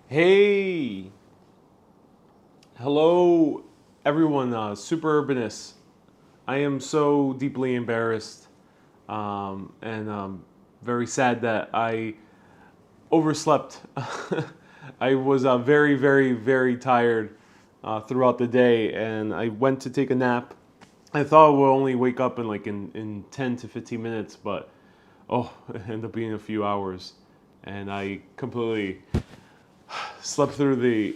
Hey, hello, everyone. Super Urbanist. I am so deeply embarrassed and very sad that I overslept. I was very, very, very tired throughout the day, and I went to take a nap. I thought I would only wake up in 10 to 15 minutes, but it ended up being a few hours, and I completely slept through the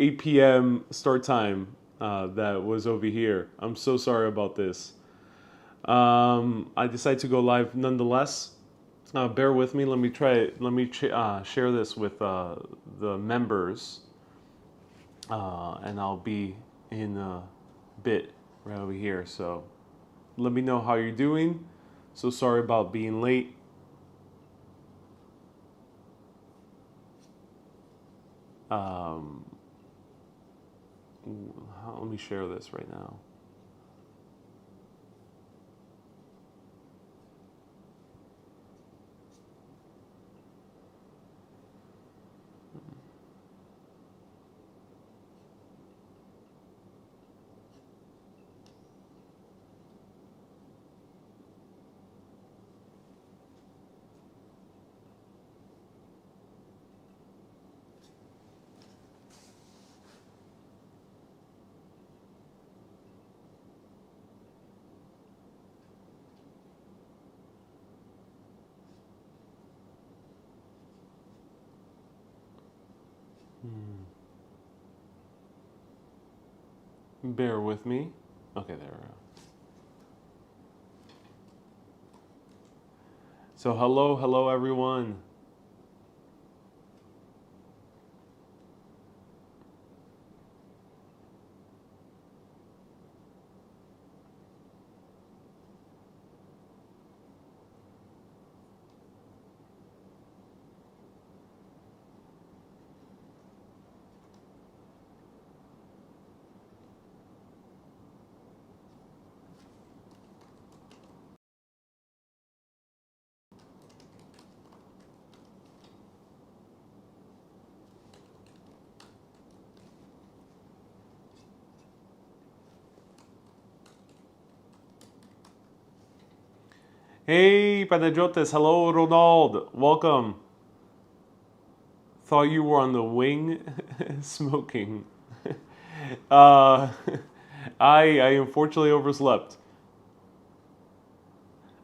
8 p.m. start time that was over here. I'm so sorry about this. I decided to go live nonetheless. Bear with me. Let me try. Share this with the members, and I'll be in a bit right over here. So let me know how you're doing. So sorry about being late. Um, Let me share this right now. Bear with me. Okay, there we go. So hello everyone. Hey, Panajotes. Hello, Ronald. Welcome. Thought you were on the wing smoking. uh, I unfortunately overslept.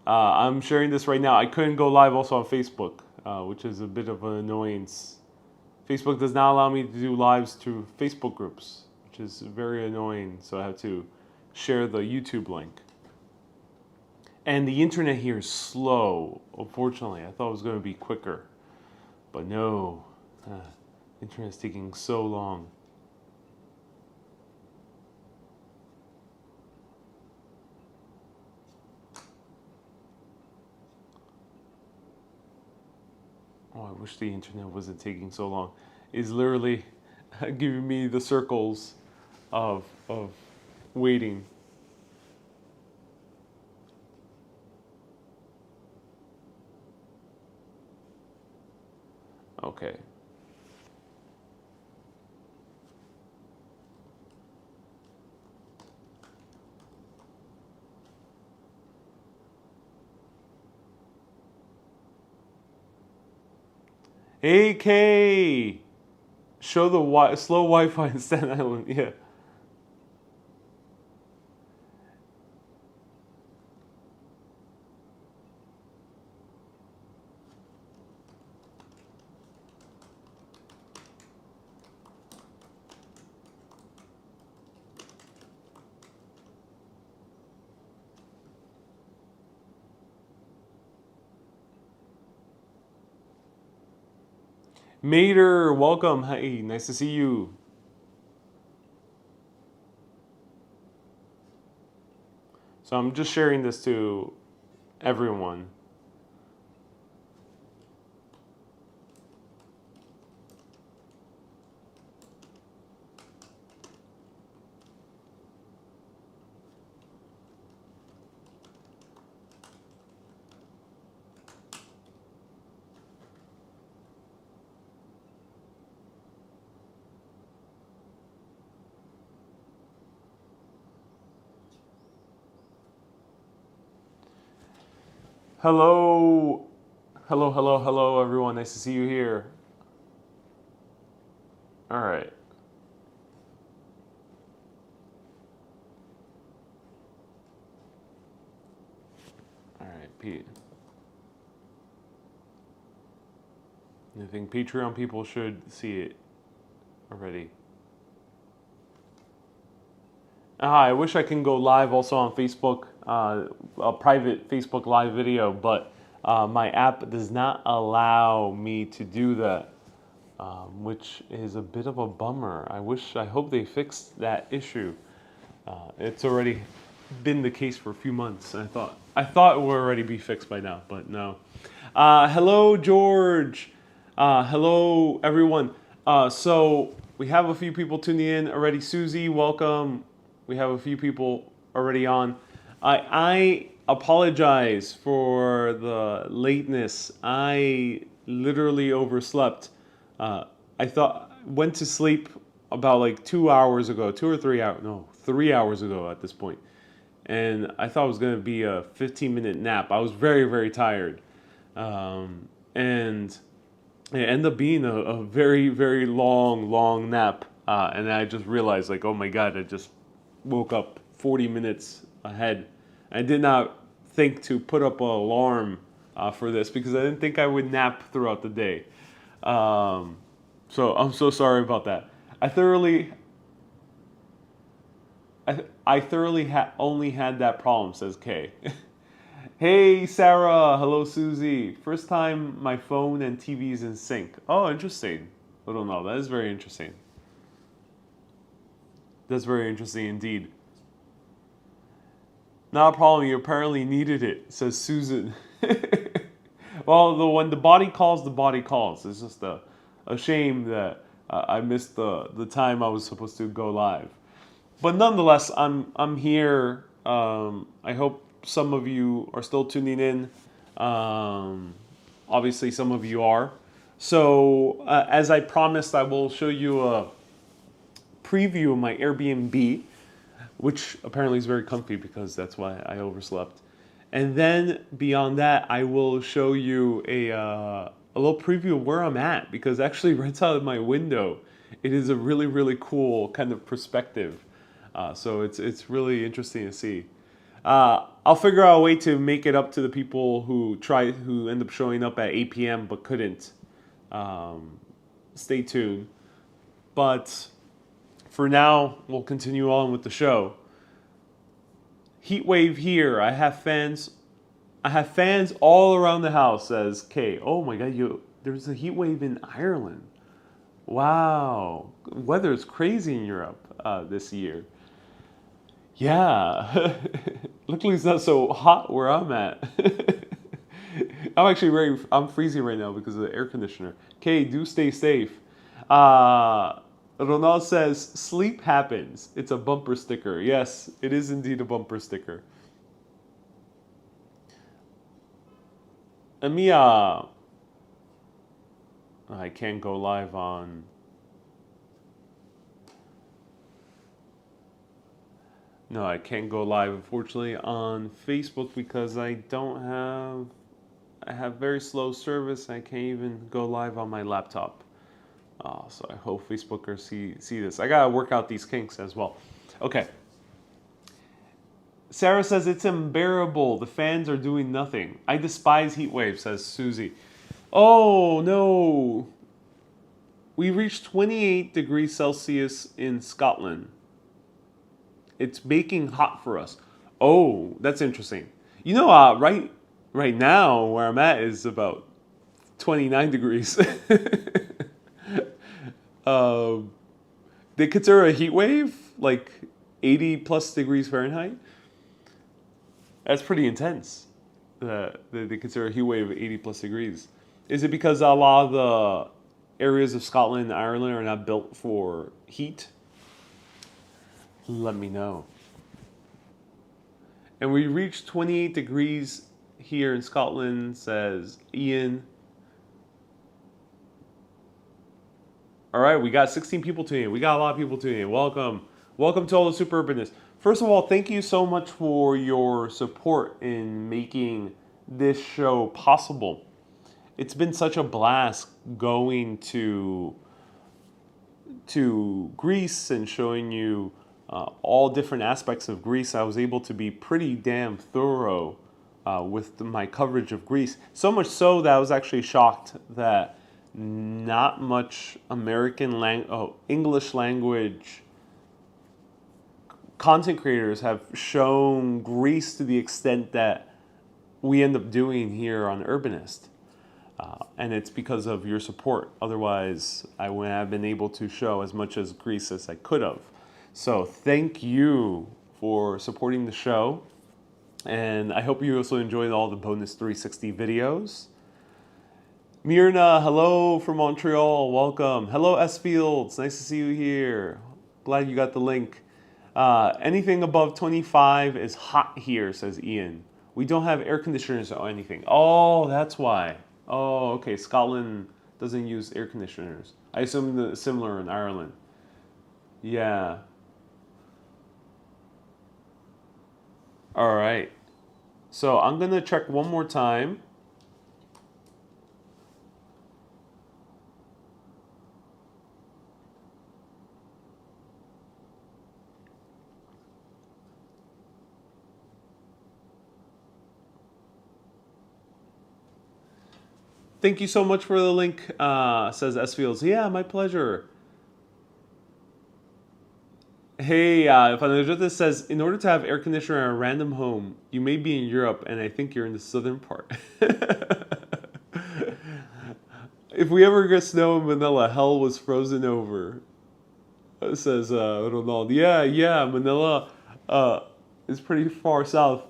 I'm sharing this right now. I couldn't go live also on Facebook, which is a bit of an annoyance. Facebook does not allow me to do lives to Facebook groups, which is very annoying. So I have to share the YouTube link. And the internet here is slow, unfortunately. I thought it was going to be quicker, but no. Internet's taking so long. Oh, I wish the internet wasn't taking so long. It's literally giving me the circles of waiting. Okay. Hey Kay, show the slow Wi-Fi in Staten Island. Yeah. Mater, welcome. Hey, nice to see you. So I'm just sharing this to everyone. Hello. Hello, everyone. Nice to see you here. All right. All right, Pete. I think Patreon people should see it already. I wish I can go live also on Facebook, a private Facebook live video, but my app does not allow me to do that, which is a bit of a bummer. I hope they fixed that issue. It's already been the case for a few months. I thought it would already be fixed by now, but no. Hello, George. Hello, everyone. So we have a few people tuning in already. Susie, welcome. We have a few people already on. I apologize for the lateness. I literally overslept. Went to sleep about like 2 hours ago, 3 hours ago at this point. And I thought it was going to be a 15-minute nap. I was very, very tired. And it ended up being a very, very long nap. And I just realized, like, oh my God, I just woke up 40 minutes ahead. I did not think to put up an alarm for this because I didn't think I would nap throughout the day. So I'm so sorry about that. I thoroughly only had that problem, says Kay. Hey, Sarah. Hello, Susie. First time my phone and TV is in sync. Oh, interesting. I don't know. That is very interesting. That's very interesting indeed. Not a problem. You apparently needed it, says Susan. Well, when the body calls, the body calls. It's just a shame that I missed the time I was supposed to go live. But nonetheless, I'm here. I hope some of you are still tuning in. Obviously, some of you are. So, as I promised, I will show you a preview of my Airbnb, which apparently is very comfy because that's why I overslept. And then beyond that, I will show you a little preview of where I'm at, because actually right out of my window, it is a really, really cool kind of perspective. So it's really interesting to see. I'll figure out a way to make it up to the people who end up showing up at 8 p.m. but couldn't. Stay tuned. But for now, we'll continue on with the show. Heat wave here. I have fans all around the house, says Kay. Oh my God, there's a heat wave in Ireland. Wow. Weather is crazy in Europe this year. Yeah. Luckily it's not so hot where I'm at. I'm freezing right now because of the air conditioner. Kay, do stay safe. Ronald says, sleep happens. It's a bumper sticker. Yes, it is indeed a bumper sticker. Amia. I can't go live on... No, I can't go live, unfortunately, on Facebook because I have very slow service. I can't even go live on my laptop. So I hope Facebookers see this. I gotta work out these kinks as well. Okay. Sarah says it's unbearable. The fans are doing nothing. I despise heat waves, says Susie. Oh no. We reached 28 degrees Celsius in Scotland. It's baking hot for us. Oh, that's interesting. You know, right now where I'm at is about 29 degrees. They consider a heat wave like 80 plus degrees Fahrenheit. That's pretty intense. They consider a heat wave of 80 plus degrees. Is it because a lot of the areas of Scotland and Ireland are not built for heat? Let me know. And we reached 28 degrees here in Scotland, says Ian. All right, we got 16 people tuning in. We got a lot of people tuning in. Welcome. Welcome to all the Super Urbanists. First of all, thank you so much for your support in making this show possible. It's been such a blast going to Greece and showing you all different aspects of Greece. I was able to be pretty damn thorough with my coverage of Greece. So much so that I was actually shocked that not much English language content creators have shown Greece to the extent that we end up doing here on Urbanist. And it's because of your support. Otherwise, I wouldn't have been able to show as much as Greece as I could have. So thank you for supporting the show. And I hope you also enjoyed all the bonus 360 videos. Mirna, hello from Montreal. Welcome. Hello, S Fields. Nice to see you here. Glad you got the link. Anything above 25 is hot here, says Ian. We don't have air conditioners or anything. Oh, that's why. Oh, okay. Scotland doesn't use air conditioners. I assume similar in Ireland. Yeah. All right. So I'm going to check one more time. Thank you so much for the link, says S Fields. Yeah, my pleasure. Hey, Panajota says, in order to have air conditioner in a random home, you may be in Europe, and I think you're in the southern part. If we ever get snow in Manila, hell was frozen over, says Ronald. Yeah, Manila is pretty far south.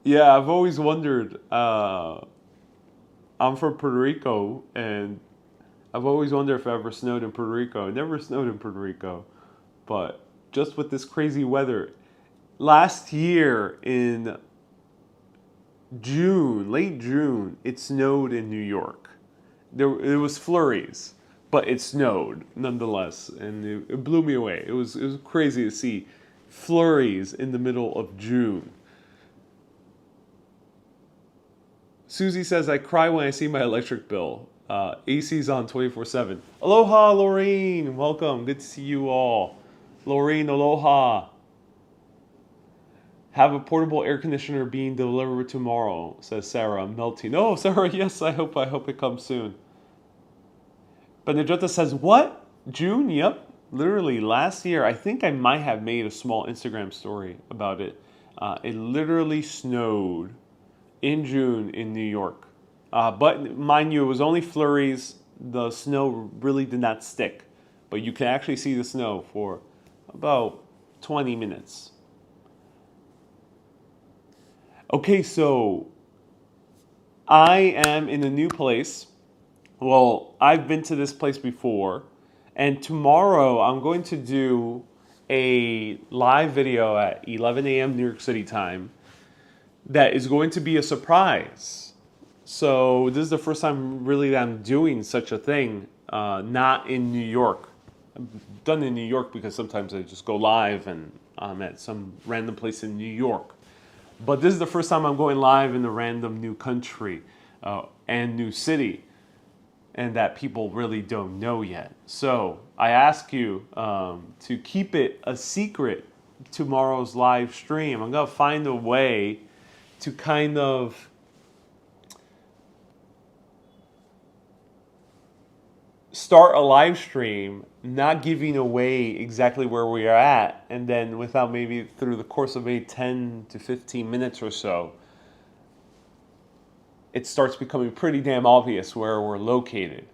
Yeah, I've always wondered. I'm from Puerto Rico, and I've always wondered if it ever snowed in Puerto Rico. It never snowed in Puerto Rico, but just with this crazy weather. Last year in June, late June, it snowed in New York. It was flurries, but it snowed nonetheless, and it blew me away. It was crazy to see flurries in the middle of June. Susie says, I cry when I see my electric bill. AC's on 24/7. Aloha, Lorraine. Welcome. Good to see you all. Lorraine, aloha. Have a portable air conditioner being delivered tomorrow, says Sarah, melting. Oh, Sarah, yes, I hope it comes soon. But Najota says, what? June? Yep. Literally last year, I think I might have made a small Instagram story about it. It literally snowed in June in New York. But mind you, it was only flurries. The snow really did not stick. But you can actually see the snow for about 20 minutes. Okay, so I am in a new place. Well, I've been to this place before. And tomorrow I'm going to do a live video at 11 a.m. New York City time that is going to be a surprise. So this is the first time really that I'm doing such a thing, not in New York. I've done it in New York because sometimes I just go live and I'm at some random place in New York. But this is the first time I'm going live in a random new country and new city, and that people really don't know yet. So I ask you to keep it a secret tomorrow's live stream. I'm going to find a way to kind of start a live stream, not giving away exactly where we are at, and then without maybe through the course of maybe 10 to 15 minutes or so, it starts becoming pretty damn obvious where we're located.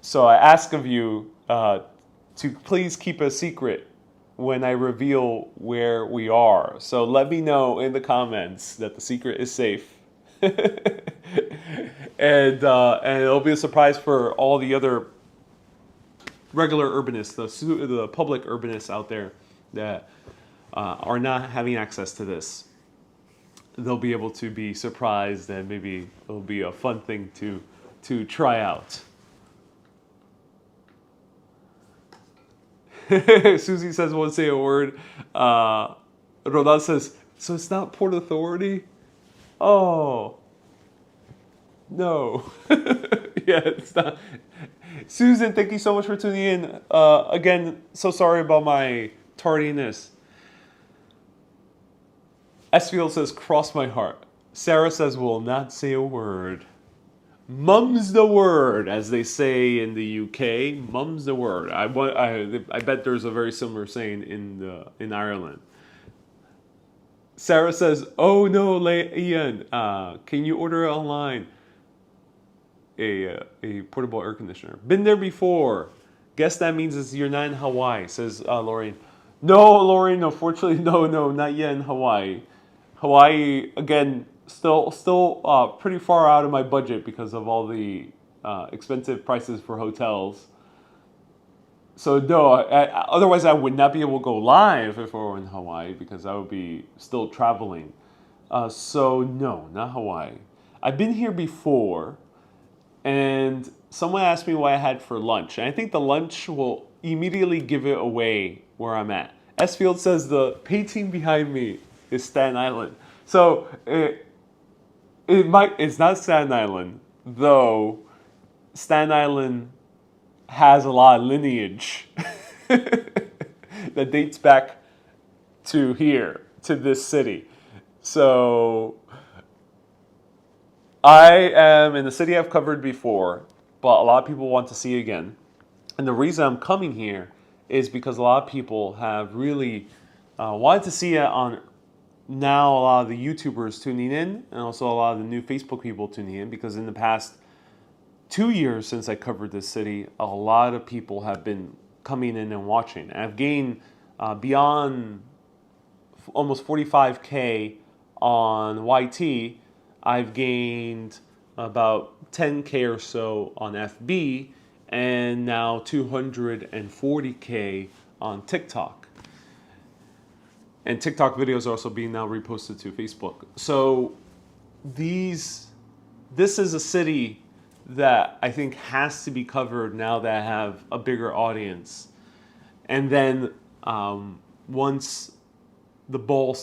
So I ask of you to please keep a secret when I reveal where we are. So let me know in the comments that the secret is safe. And it'll be a surprise for all the other regular urbanists, the public urbanists out there that are not having access to this. They'll be able to be surprised, and maybe it'll be a fun thing to try out. Susie says, won't say a word. Rodan says, So it's not Port Authority? Oh, no. Yeah, it's not. Susan, thank you so much for tuning in. Again, so sorry about my tardiness. Esfield says, cross my heart. Sarah says, will not say a word. Mum's the word, as they say in the UK. Mum's the word. I bet there's a very similar saying in Ireland. Sarah says, oh no, Ian, can you order it online? A portable air conditioner. Been there before. Guess that means you're not in Hawaii, says Lorraine. No, Lorraine, unfortunately, no, not yet in Hawaii. Hawaii, again, still pretty far out of my budget because of all the expensive prices for hotels. So no, otherwise I would not be able to go live if I were in Hawaii because I would be still traveling. So no, not Hawaii. I've been here before, and someone asked me what I had for lunch. And I think the lunch will immediately give it away where I'm at. S Field says the painting behind me is Staten Island. So it's not Staten Island, though Staten Island has a lot of lineage that dates back to here, to this city. So I am in the city I've covered before, but a lot of people want to see again. And the reason I'm coming here is because a lot of people have really wanted to see it on now. A lot of the YouTubers tuning in, and also a lot of the new Facebook people tuning in, because in the past 2 years since I covered this city, a lot of people have been coming in and watching. And I've gained beyond almost 45K on YT. I've gained about 10K or so on FB, and now 240K on TikTok. And TikTok videos are also being now reposted to Facebook. So this is a city that I think has to be covered now that I have a bigger audience. And then once the ball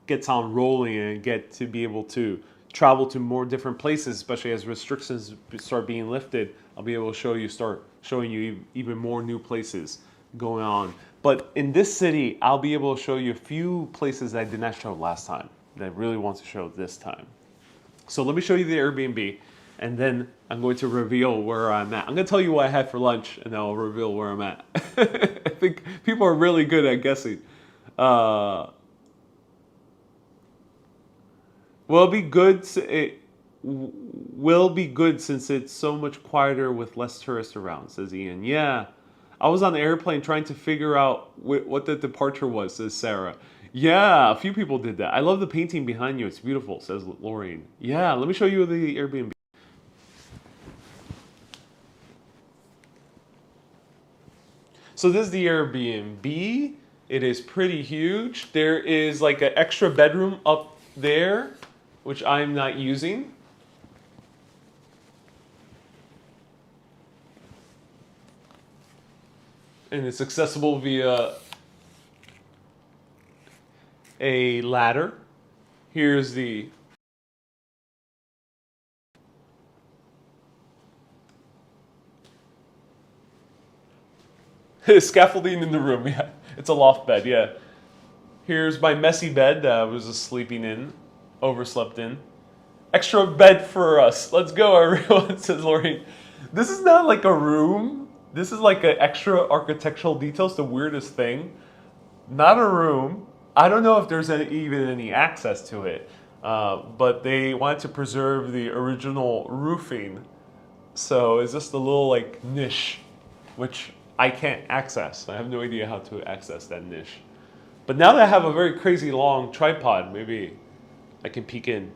gets on rolling and get to be able to travel to more different places, especially as restrictions start being lifted, I'll be able to start showing you even more new places going on. But in this city, I'll be able to show you a few places that I did not show last time that I really want to show this time. So let me show you the Airbnb, and then I'm going to reveal where I'm at. I'm going to tell you what I had for lunch, and then I'll reveal where I'm at. I think people are really good at guessing. Will it be good? It will be good since it's so much quieter with less tourists around, says Ian. Yeah, I was on the airplane trying to figure out what the departure was, says Sarah. Yeah, a few people did that. I love the painting behind you. It's beautiful, says Lorraine. Yeah, let me show you the Airbnb. So this is the Airbnb. It is pretty huge. There is like an extra bedroom up there, which I'm not using. And it's accessible via a ladder. Here's the scaffolding in the room. Yeah, it's a loft bed. Yeah. Here's my messy bed that I was just sleeping in, overslept in. Extra bed for us. Let's go, everyone, says Lorraine. This is not like a room. This is like an extra architectural detail. It's the weirdest thing. Not a room. I don't know if there's even any access to it, but they wanted to preserve the original roofing. So it's just a little like niche, which I can't access. I have no idea how to access that niche. But now that I have a very crazy long tripod, maybe I can peek in.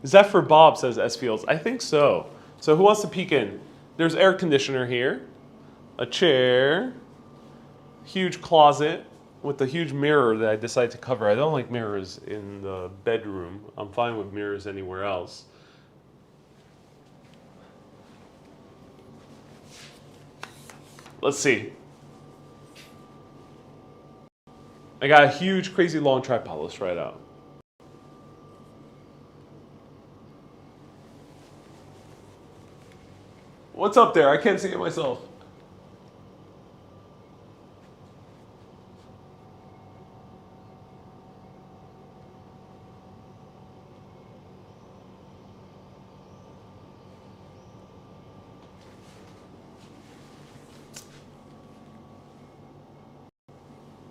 Is that for Bob, says S Fields? I think so. So who wants to peek in? There's air conditioner here, a chair, huge closet with a huge mirror that I decided to cover. I don't like mirrors in the bedroom. I'm fine with mirrors anywhere else. Let's see. I got a huge, crazy long tripod. Let's try it out. What's up there? I can't see it myself.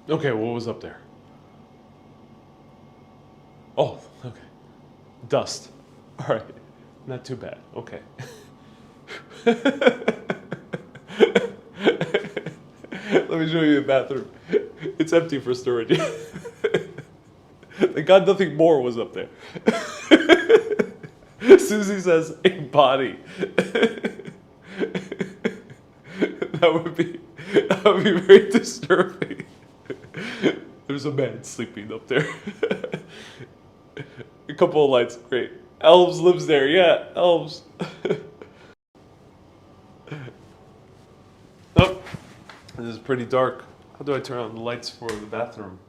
Okay, what was up there? Oh, okay. Dust. All right. Not too bad. Okay. Let me show you the bathroom. It's empty for storage. Thank God nothing more was up there. Susie says a body. That would be very disturbing. There's a man sleeping up there. A couple of lights, great. Elves lives there, yeah, elves. Oh, this is pretty dark. How do I turn on the lights for the bathroom?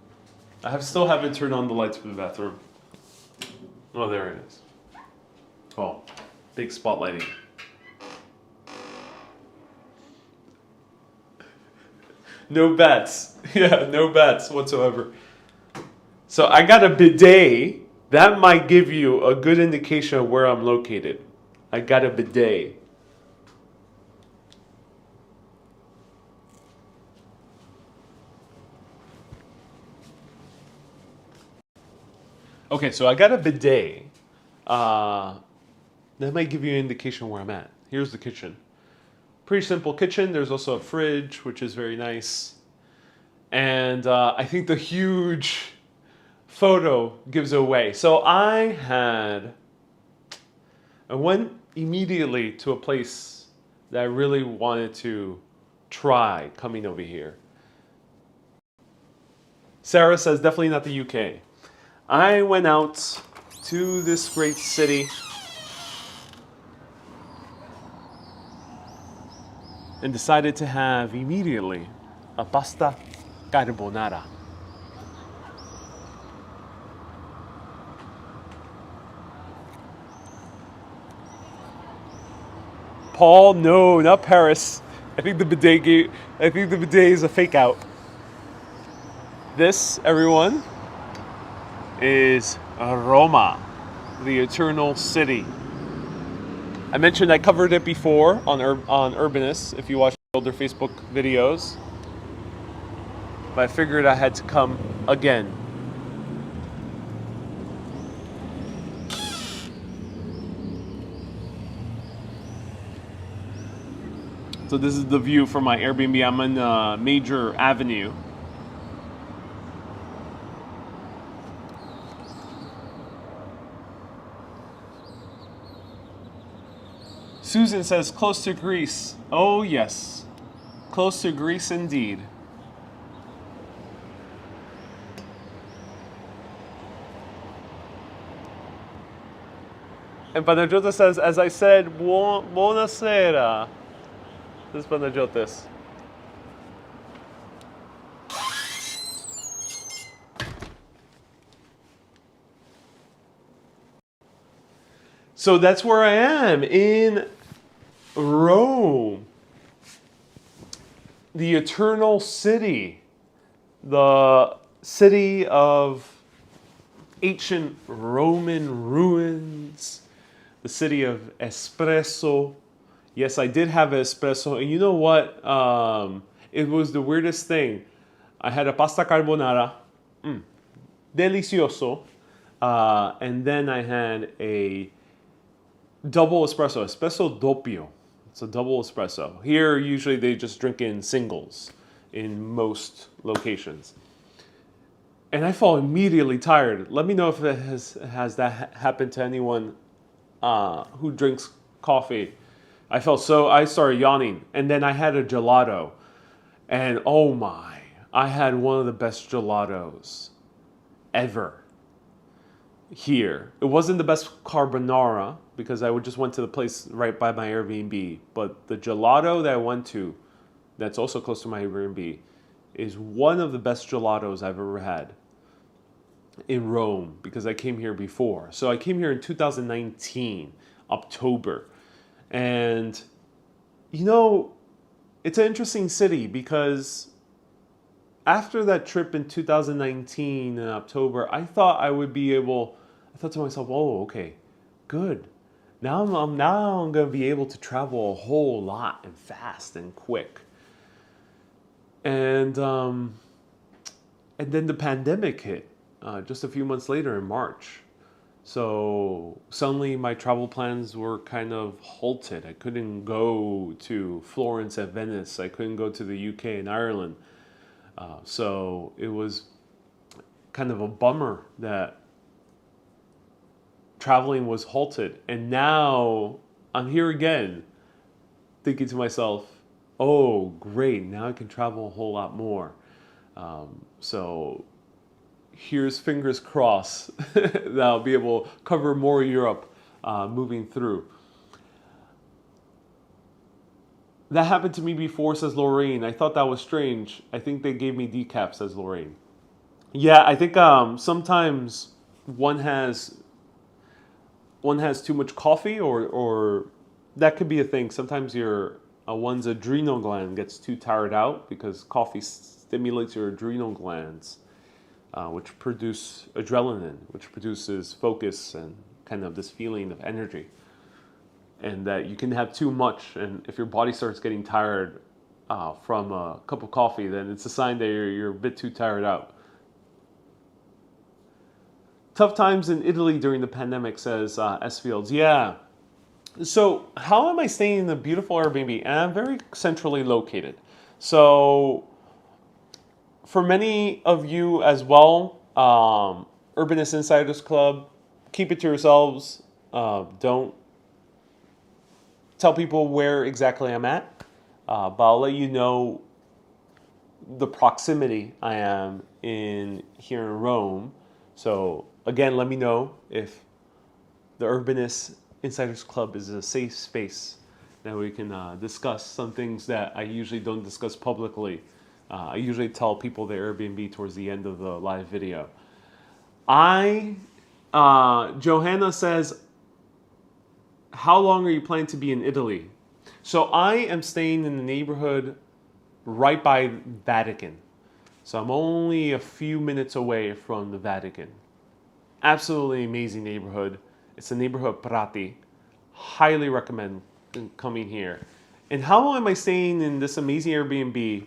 Still haven't turned on the lights for the bathroom. Oh, there it is. Oh, big spotlighting. No bats. Yeah, no bats whatsoever. So I got a bidet. That might give you a good indication of where I'm located. I got a bidet. Okay, so I got a bidet. That might give you an indication where I'm at. Here's the kitchen. Pretty simple kitchen. There's also a fridge, which is very nice. And I think the huge photo gives it away. So I went immediately to a place that I really wanted to try coming over here. Sarah says definitely not the UK. I went out to this great city and decided to have immediately a pasta carbonara. Paul, no, not Paris. I think the bidet is a fake out. This, everyone, is Roma, the Eternal City. I mentioned I covered it before on Urbanist, if you watch older Facebook videos. But I figured I had to come again. So this is the view from my Airbnb. I'm on Major Avenue. Susan says close to Greece. Oh yes, close to Greece indeed. And Panajotis says, as I said, buonasera. This is Panajotis. So that's where I am, in Rome. The Eternal City. The city of ancient Roman ruins. The city of espresso. Yes, I did have an espresso. And you know what? It was the weirdest thing. I had a pasta carbonara. Delicioso. And then I had a double espresso. Espresso doppio. It's a double espresso. Here, usually they just drink in singles in most locations. And I felt immediately tired. Let me know if it has that happened to anyone who drinks coffee. I started yawning. And then I had a gelato. And oh my, I had one of the best gelatos ever here. It wasn't the best carbonara because I just went to the place right by my Airbnb. But the gelato that I went to, that's also close to my Airbnb, is one of the best gelatos I've ever had in Rome, because I came here before. So I came here in 2019, October. And, you know, it's an interesting city because after that trip in 2019 in October, I thought to myself, oh, okay, good. Now I'm going to be able to travel a whole lot and fast and quick. And then the pandemic hit just a few months later in March. So suddenly my travel plans were kind of halted. I couldn't go to Florence and Venice. I couldn't go to the UK and Ireland. So it was kind of a bummer that traveling was halted. And now I'm here again, thinking to myself, oh, great, now I can travel a whole lot more. So here's fingers crossed that I'll be able to cover more Europe moving through. That happened to me before, says Lorraine. I thought that was strange. I think they gave me decaf, says Lorraine. Yeah, I think sometimes one has too much coffee, or that could be a thing. Sometimes one's adrenal gland gets too tired out because coffee stimulates your adrenal glands, which produce adrenaline, which produces focus and kind of this feeling of energy. And that you can have too much, and if your body starts getting tired from a cup of coffee, then it's a sign that you're a bit too tired out. Tough times in Italy during the pandemic, says S. Fields. Yeah. So how am I staying in a beautiful Airbnb? And I'm very centrally located. So for many of you as well, Urbanist Insiders Club, keep it to yourselves. Don't tell people where exactly I'm at, but I'll let you know the proximity I am here in Rome. So again, let me know if the Urbanist Insiders Club is a safe space that we can discuss some things that I usually don't discuss publicly. I usually tell people their Airbnb towards the end of the live video. Johanna says, how long are you planning to be in Italy? So I am staying in the neighborhood right by Vatican. So I'm only a few minutes away from the Vatican. Absolutely amazing neighborhood. It's the neighborhood Prati. Highly recommend coming here. And how long am I staying in this amazing Airbnb?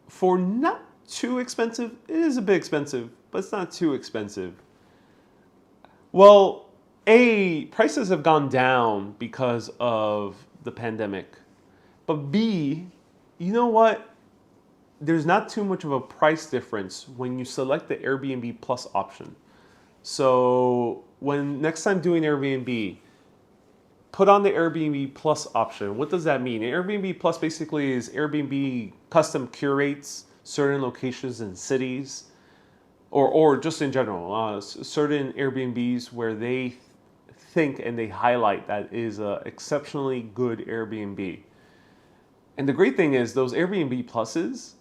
For not too expensive, it is a bit expensive, but it's not too expensive. Well, prices have gone down because of the pandemic. But B, you know what? There's not too much of a price difference when you select the Airbnb Plus option. So when next time doing Airbnb, put on the Airbnb Plus option. What does that mean? Airbnb Plus basically is Airbnb custom curates certain locations and cities, or just in general, certain Airbnbs where they think and they highlight that is an exceptionally good Airbnb. And the great thing is those Airbnb Pluses,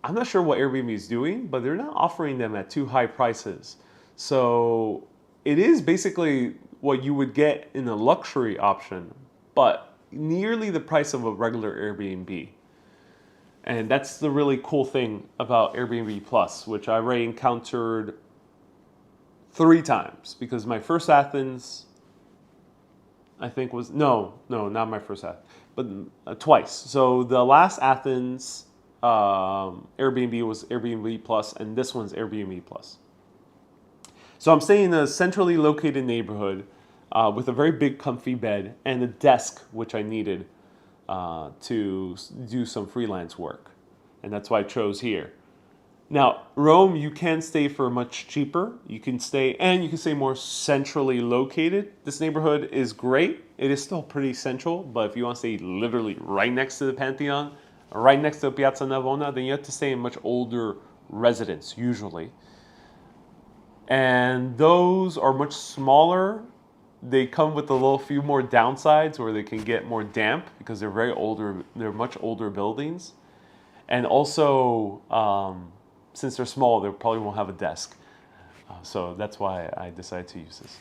I'm not sure what Airbnb is doing, but they're not offering them at too high prices. So it is basically what you would get in a luxury option, but nearly the price of a regular Airbnb. And that's the really cool thing about Airbnb Plus, which I already encountered 3 times, because my first Athens, I think was, no, not my first Athens, but twice. So the last Athens Airbnb was Airbnb Plus, and this one's Airbnb Plus. So I'm staying in a centrally located neighborhood with a very big comfy bed and a desk, which I needed to do some freelance work. And that's why I chose here. Now, Rome, you can stay for much cheaper. You can stay more centrally located. This neighborhood is great. It is still pretty central, but if you want to stay literally right next to the Pantheon, right next to Piazza Navona, then you have to stay in much older residence, usually. And those are much smaller. They come with a few more downsides where they can get more damp because they're much older buildings. And also, since they're small, they probably won't have a desk. So that's why I decided to use this.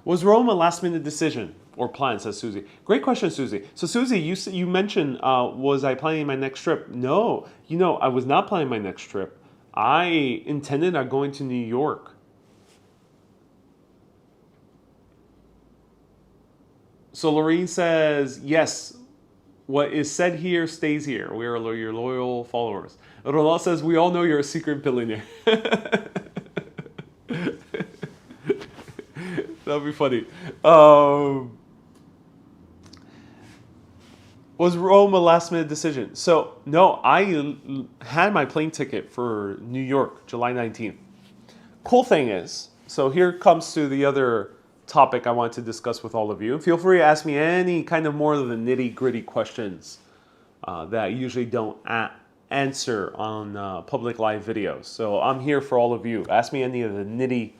Was Rome a last-minute decision or plan, says Susie. Great question, Susie. So Susie, you mentioned, was I planning my next trip? No, I was not planning my next trip. I intended on going to New York. So Lorene says, yes, what is said here stays here. We are your loyal followers. Ronald says, we all know you're a secret billionaire. That would be funny. Was Rome a last minute decision? So, no, I had my plane ticket for New York, July 19th. Cool thing is, so here comes to the other topic I want to discuss with all of you. Feel free to ask me any kind of more of the nitty gritty questions that I usually don't answer on public live videos. So I'm here for all of you. Ask me any of the nitty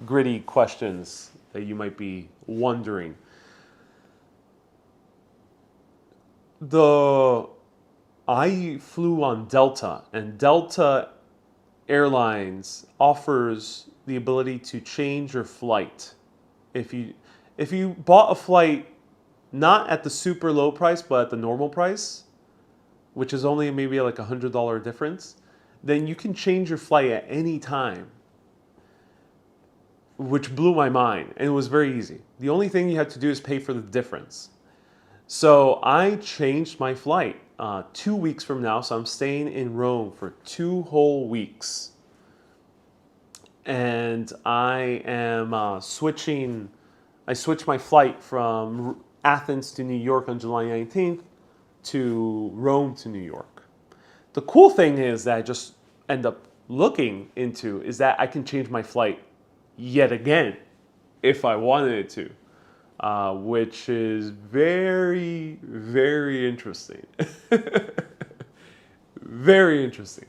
gritty questions that you might be wondering. I flew on Delta, and Delta Airlines offers the ability to change your flight. If you bought a flight not at the super low price, but at the normal price, which is only maybe like $100 difference, then you can change your flight at any time, which blew my mind, and it was very easy. The only thing you had to do is pay for the difference. So I changed my flight 2 weeks from now, so I'm staying in Rome for 2 whole weeks. And I am switching. I switched my flight from Athens to New York on July 19th to Rome to New York. The cool thing is that I just end up looking into is that I can change my flight yet again if I wanted it to, which is very, very interesting. Very interesting.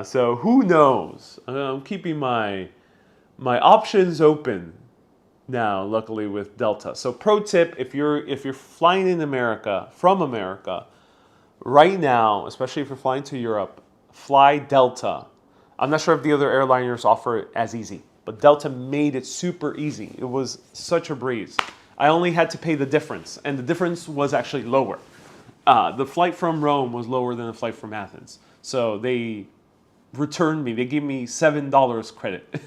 So who knows? I'm keeping my options open now, luckily with Delta. So pro tip, if you're flying in America, from America, right now, especially if you're flying to Europe, fly Delta. I'm not sure if the other airliners offer it as easy, but Delta made it super easy. It was such a breeze. I only had to pay the difference, and the difference was actually lower. The flight from Rome was lower than the flight from Athens. So they returned me. They gave me $7 credit.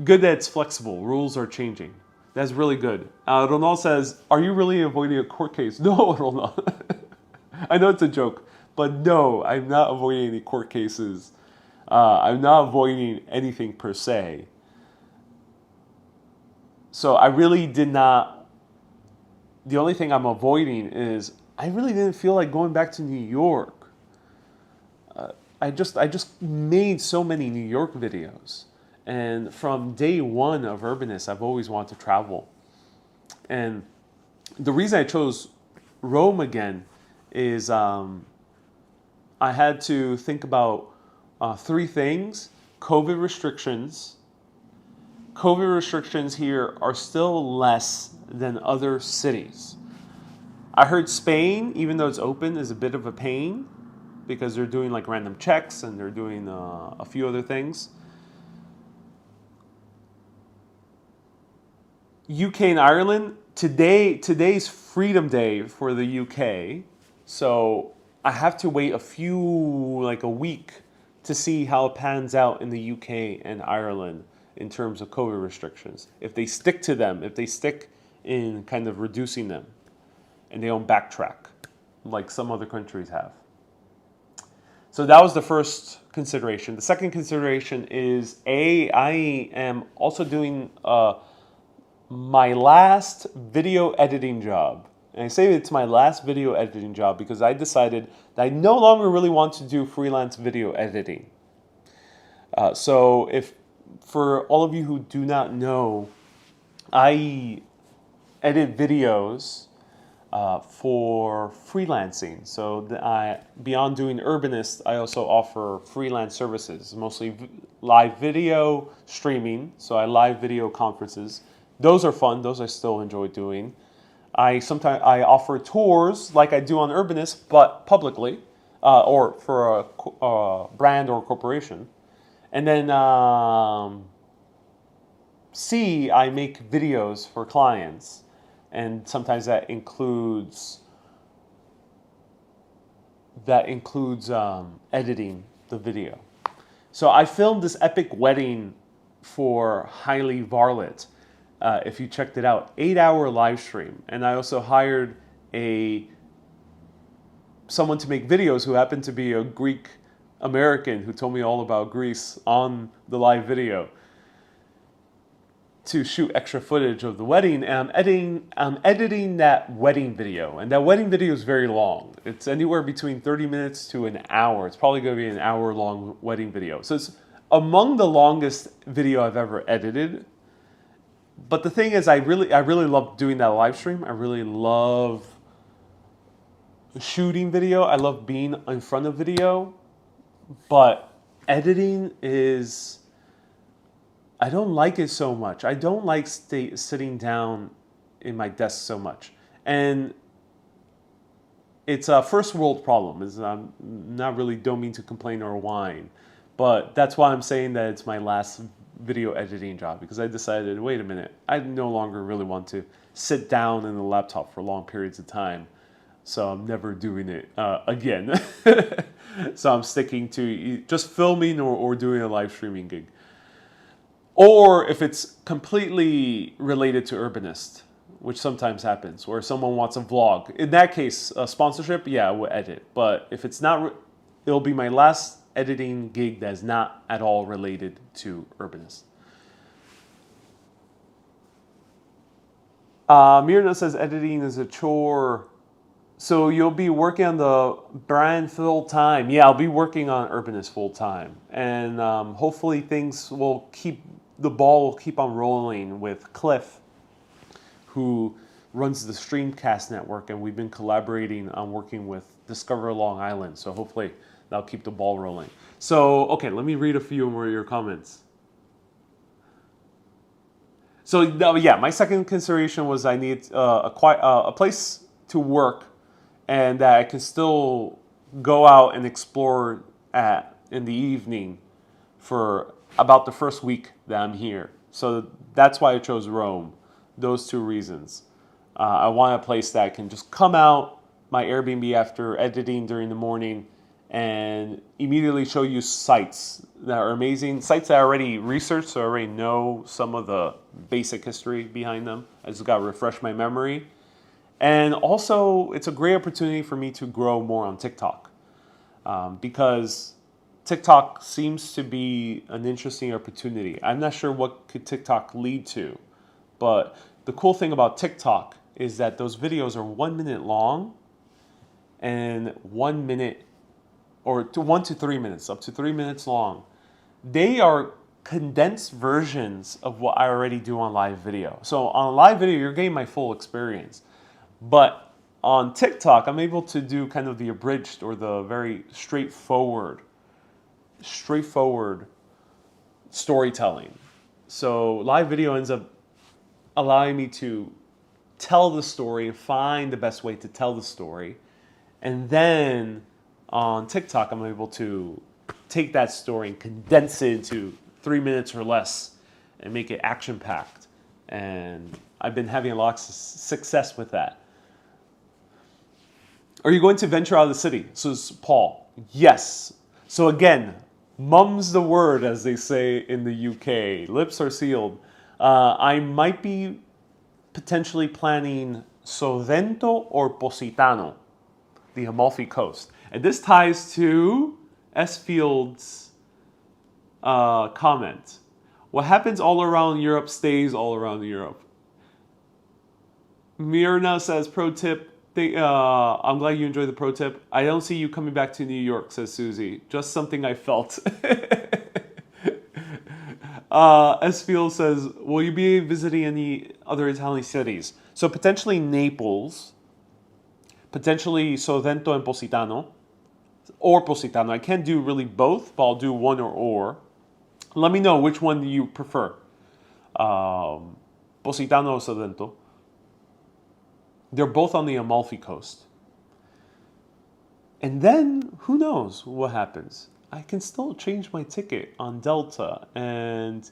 Good that it's flexible. Rules are changing. That's really good. Ronald says, are you really avoiding a court case? No, Ronald. I know it's a joke, but no, I'm not avoiding any court cases. I'm not avoiding anything per se. So I really did not. The only thing I'm avoiding is I really didn't feel like going back to New York. I just made so many New York videos. And from day one of Urbanist, I've always wanted to travel. And the reason I chose Rome again is I had to think about 3 things. COVID restrictions. COVID restrictions here are still less than other cities. I heard Spain, even though it's open, is a bit of a pain because they're doing like random checks and they're doing a few other things. UK and Ireland, today's Freedom Day for the UK, so I have to wait a week to see how it pans out in the UK and Ireland in terms of COVID restrictions. If they stick to them, if they stick in kind of reducing them, and they don't backtrack like some other countries have. So that was the first consideration. The second consideration is I am also doing my last video editing job. And I say it's my last video editing job because I decided that I no longer really want to do freelance video editing. So if for all of you who do not know, I edit videos for freelancing. So beyond doing Urbanist, I also offer freelance services, mostly live video streaming. So I live video conferences. Those are fun. Those I still enjoy doing. Sometimes I offer tours like I do on Urbanist, but publicly, or for a brand or corporation. And then C, I make videos for clients, and sometimes that includes editing the video. So I filmed this epic wedding for Hailey Varlet. If you checked it out, 8-hour live stream, and I also hired someone to make videos who happened to be a Greek American who told me all about Greece on the live video to shoot extra footage of the wedding. And I'm editing that wedding video, and that wedding video is very long. It's anywhere between 30 minutes to an hour. It's probably going to be an hour-long wedding video. So it's among the longest video I've ever edited. But the thing is, I really love doing that live stream. I really love shooting video. I love being in front of video. But editing is, I don't like it so much. I don't like sitting down in my desk so much. And it's a first world problem. I'm don't mean to complain or whine. But that's why I'm saying that it's my last video editing job, because I decided, wait a minute, I no longer really want to sit down in the laptop for long periods of time. So I'm never doing it again. So I'm sticking to just filming or doing a live streaming gig. Or if it's completely related to Urbanist, which sometimes happens, where someone wants a vlog. In that case, a sponsorship, yeah, I will edit. But if it's not, it'll be my last editing gig that's not at all related to Urbanist. Mirna says editing is a chore. So you'll be working on the brand full time. Yeah, I'll be working on Urbanist full time. And hopefully the ball will keep on rolling with Cliff, who runs the Streamcast network, and we've been collaborating on working with Discover Long Island. So hopefully that'll keep the ball rolling. So, okay, let me read a few more of your comments. So, yeah, my second consideration was I need a place to work and that I can still go out and explore at in the evening for about the first week that I'm here. So that's why I chose Rome, those two reasons. I want a place that I can just come out, my Airbnb after editing during the morning, and immediately show you sites that are amazing, sites that I already researched, so I already know some of the basic history behind them. I just got to refresh my memory. And also, it's a great opportunity for me to grow more on TikTok, because TikTok seems to be an interesting opportunity. I'm not sure what could TikTok lead to, but the cool thing about TikTok is that those videos are 1 minute long and 1 minute or 1 to 3 minutes, up to 3 minutes long. They are condensed versions of what I already do on live video. So on live video, you're getting my full experience. But on TikTok, I'm able to do kind of the abridged or the very straightforward storytelling. So live video ends up allowing me to tell the story and find the best way to tell the story. And then on TikTok, I'm able to take that story and condense it into 3 minutes or less and make it action-packed. And I've been having a lot of success with that. Are you going to venture out of the city? So it's Paul. Yes. So again, mum's the word, as they say in the UK. Lips are sealed. I might be potentially planning Sorrento or Positano, the Amalfi Coast. And this ties to S. Field's comment. What happens all around Europe stays all around Europe. Mirna says, pro tip. I'm glad you enjoyed the pro tip. I don't see you coming back to New York, says Susie. Just something I felt. S. Field says, will you be visiting any other Italian cities? So potentially Naples, potentially Sorrento and Positano, or Positano. I can't do really both, but I'll do one or. Let me know which one you prefer. Positano or Sorrento. They're both on the Amalfi Coast. And then, who knows what happens? I can still change my ticket on Delta, and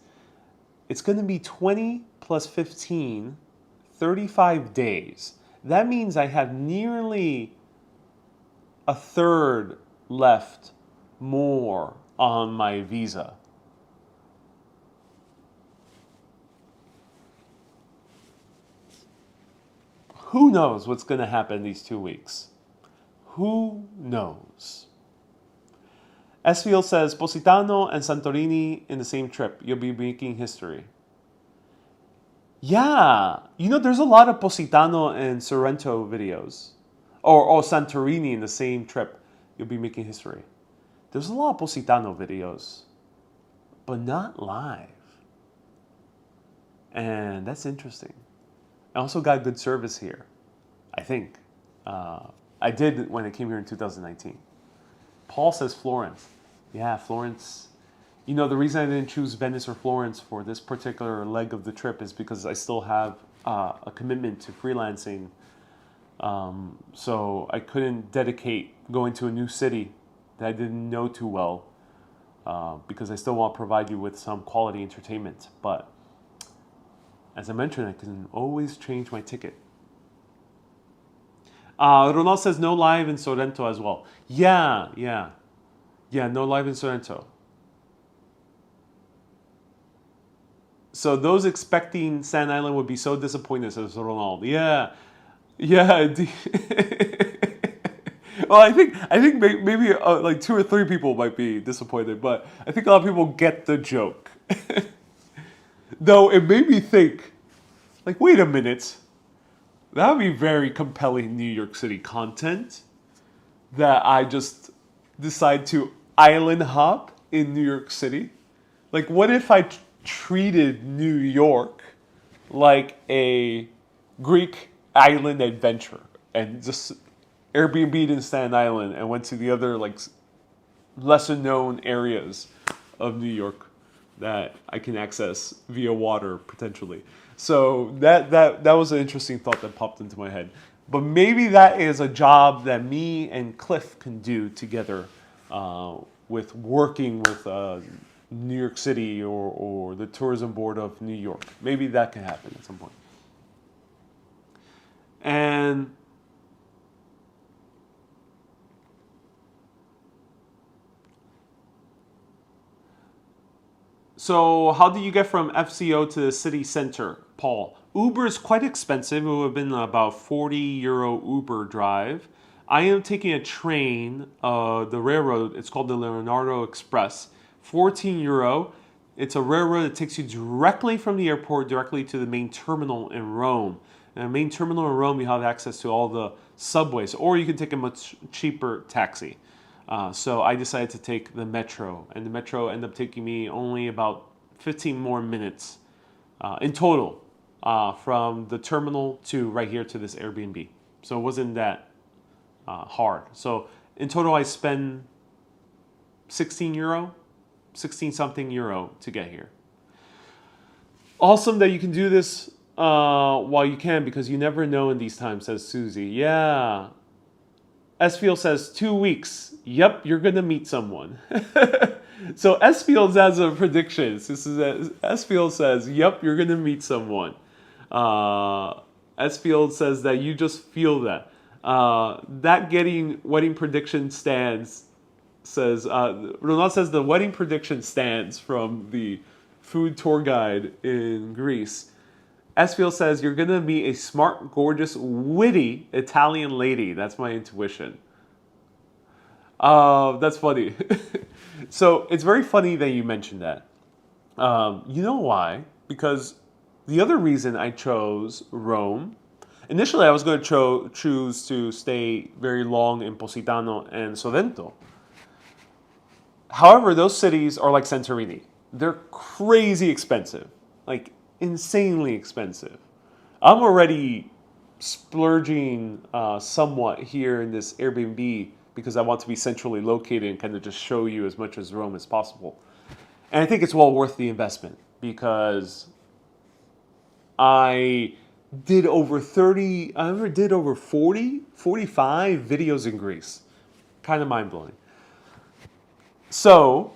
it's going to be 20 plus 15, 35 days. That means I have nearly a third left more on my visa. Who knows what's going to happen these 2 weeks? Who knows? Esfiel says, Positano and Santorini in the same trip. You'll be making history. Yeah. There's a lot of Positano and Sorrento videos. Or Santorini in the same trip. You'll be making history. There's a lot of Positano videos. But not live. And that's interesting. I also got good service here. I think. I did when I came here in 2019. Paul says Florence. Yeah, Florence. The reason I didn't choose Venice or Florence for this particular leg of the trip is because I still have a commitment to freelancing. So I couldn't dedicate going to a new city that I didn't know too well because I still want to provide you with some quality entertainment. But as I mentioned, I can always change my ticket. Ronald says no live in Sorrento as well. Yeah, no live in Sorrento. So those expecting Sand Island would be so disappointed, says Ronald. Yeah. Well, I think maybe like 2 or 3 people might be disappointed, but I think a lot of people get the joke. Though it made me think, like, wait a minute. That would be very compelling New York City content that I just decide to island hop in New York City. Like, what if I treated New York like a Greek island adventure and just Airbnb'd in Staten Island and went to the other, like, lesser known areas of New York that I can access via water potentially. So that was an interesting thought that popped into my head. But maybe that is a job that me and Cliff can do together with working with New York City or the Tourism Board of New York. Maybe that can happen at some point. And so how do you get from FCO to the city center, Paul? Uber is quite expensive. It would have been about €40 Uber drive. I am taking a train, the railroad. It's called the Leonardo Express. €14. It's a railroad that takes you directly from the airport directly to the main terminal in Rome. And the main terminal in Rome, you have access to all the subways, or you can take a much cheaper taxi. So I decided to take the metro, and the metro ended up taking me only about 15 more minutes in total from the terminal to right here to this Airbnb. So it wasn't that hard. So in total, I spend €16, 16 something euro to get here. Awesome that you can do this while you can, because you never know in these times, says Susie. Yeah. Esfield says 2 weeks. Yep, you're going to meet someone. So Esfield has a prediction. This is Esfield says, yep, you're going to meet someone. Esfield says that you just feel that. That getting wedding prediction stands, says, Ronald says the wedding prediction stands from the food tour guide in Greece. Esfield says you're going to meet a smart, gorgeous, witty Italian lady. That's my intuition. That's funny. So it's very funny that you mentioned that. You know why? Because the other reason I chose Rome, initially I was going to choose to stay very long in Positano and Sorrento. However, those cities are like Santorini. They're crazy expensive, like insanely expensive. I'm already splurging somewhat here in this Airbnb because I want to be centrally located and kind of just show you as much as Rome as possible. And I think it's well worth the investment because I did over 30, I ever did over 40, 45 videos in Greece. Kind of mind blowing. So,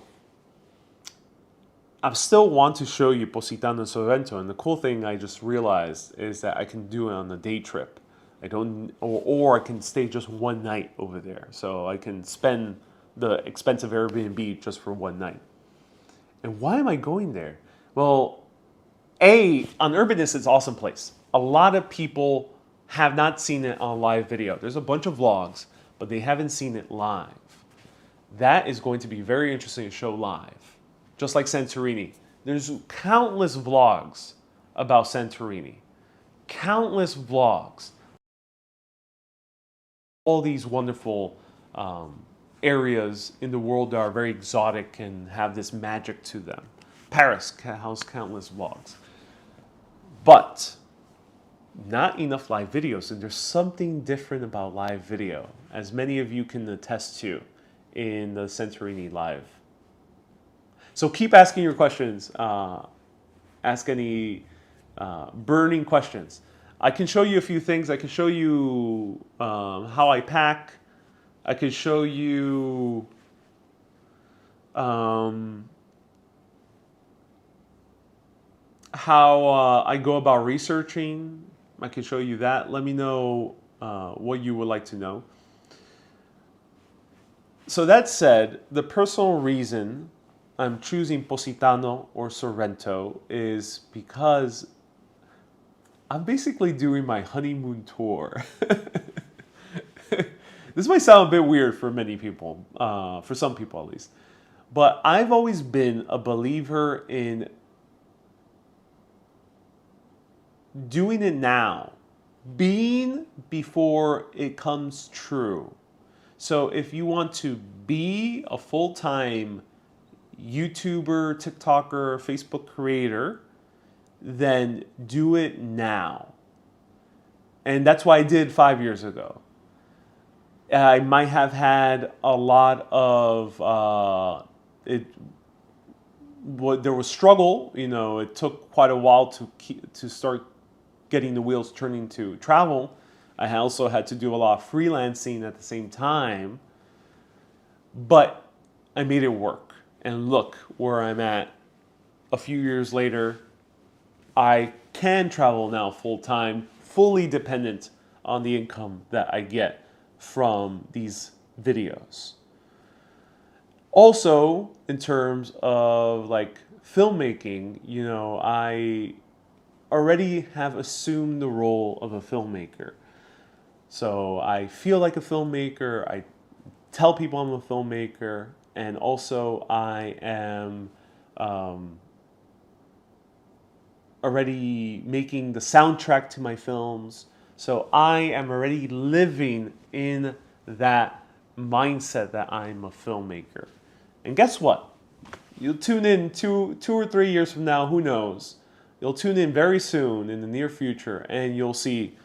I still want to show you Positano and Sorrento, and the cool thing I just realized is that I can do it on a day trip. I don't, or I can stay just one night over there. So I can spend the expensive Airbnb just for one night. And why am I going there? Well, on Urbanist, it's an awesome place. A lot of people have not seen it on live video. There's a bunch of vlogs, but they haven't seen it live. That is going to be very interesting to show live. Just like Santorini. There's countless vlogs about Santorini. Countless vlogs. All these wonderful areas in the world that are very exotic and have this magic to them. Paris has countless vlogs. But not enough live videos, and there's something different about live video, as many of you can attest to in the Santorini live. So keep asking your questions. Ask any burning questions. I can show you a few things. I can show you how I pack. I can show you how I go about researching. I can show you that. Let me know what you would like to know. So that said, the personal reason I'm choosing Positano or Sorrento is because I'm basically doing my honeymoon tour. This might sound a bit weird for many people, for some people at least. But I've always been a believer in doing it now, being before it comes true. So if you want to be a full-time YouTuber, TikToker, Facebook creator, then do it now. And that's what I did 5 years ago. I might have had a lot of there was struggle. You know, it took quite a while to start getting the wheels turning to travel. I also had to do a lot of freelancing at the same time, but I made it work. And look where I'm at. A few years later, I can travel now full time, fully dependent on the income that I get from these videos. Also, in terms of like filmmaking, you know, I already have assumed the role of a filmmaker. So I feel like a filmmaker, I tell people I'm a filmmaker, and also I am already making the soundtrack to my films. So I am already living in that mindset that I'm a filmmaker. And guess what? You'll tune in two or 3 years from now, who knows? You'll tune in very soon in the near future and you'll see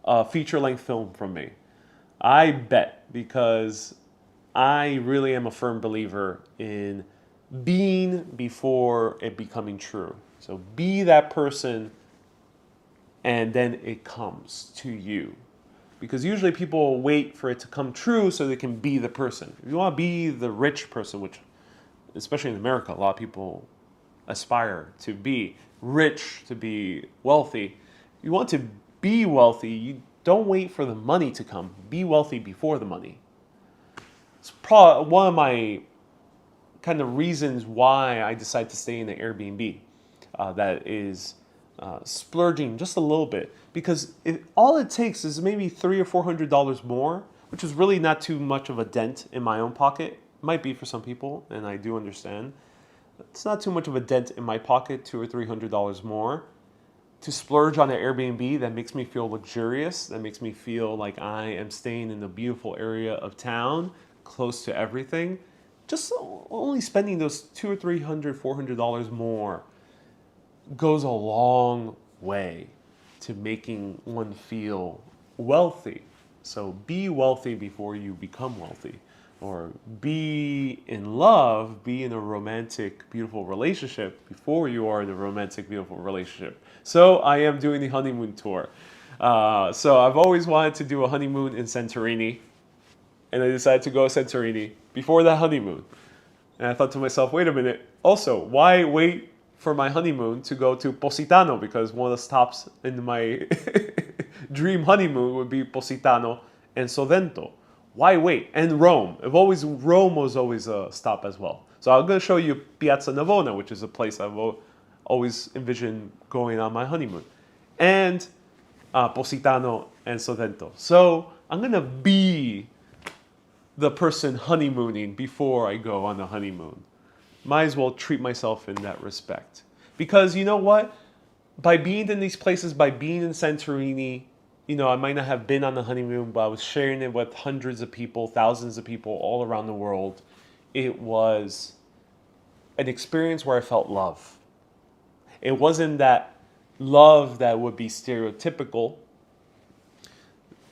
a feature-length film from me. I bet, because I really am a firm believer in being before it becoming true. So be that person and then it comes to you. Because usually people wait for it to come true so they can be the person. If you want to be the rich person, which especially in America, a lot of people aspire to be rich, to be wealthy. If you want to be wealthy, you don't wait for the money to come. Be wealthy before the money. It's probably one of my kind of reasons why I decided to stay in the Airbnb. That is splurging just a little bit, because all it takes is maybe $300 or $400 more, which is really not too much of a dent in my own pocket. It might be for some people, and I do understand. It's not too much of a dent in my pocket, $200 or $300 more, to splurge on an Airbnb that makes me feel luxurious, that makes me feel like I am staying in a beautiful area of town, close to everything. Just only spending those $200 or $300, $400 more goes a long way to making one feel wealthy. So be wealthy before you become wealthy. or be in love, be in a romantic, beautiful relationship before you are in a romantic, beautiful relationship. So I am doing the honeymoon tour. So I've always wanted to do a honeymoon in Santorini, and I decided to go to Santorini before that honeymoon. And I thought to myself, wait a minute, also, why wait for my honeymoon to go to Positano? Because one of the stops in my dream honeymoon would be Positano and Sovento. Why wait? And Rome. Rome was always a stop as well. So I'm going to show you Piazza Navona, which is a place I've always envisioned going on my honeymoon. And Positano and Sovento. So I'm going to be the person honeymooning before I go on the honeymoon. Might as well treat myself in that respect. Because you know what? By being in these places, by being in Santorini, I might not have been on the honeymoon, but I was sharing it with hundreds of people, thousands of people all around the world. It was an experience where I felt love. It wasn't that love that would be stereotypical,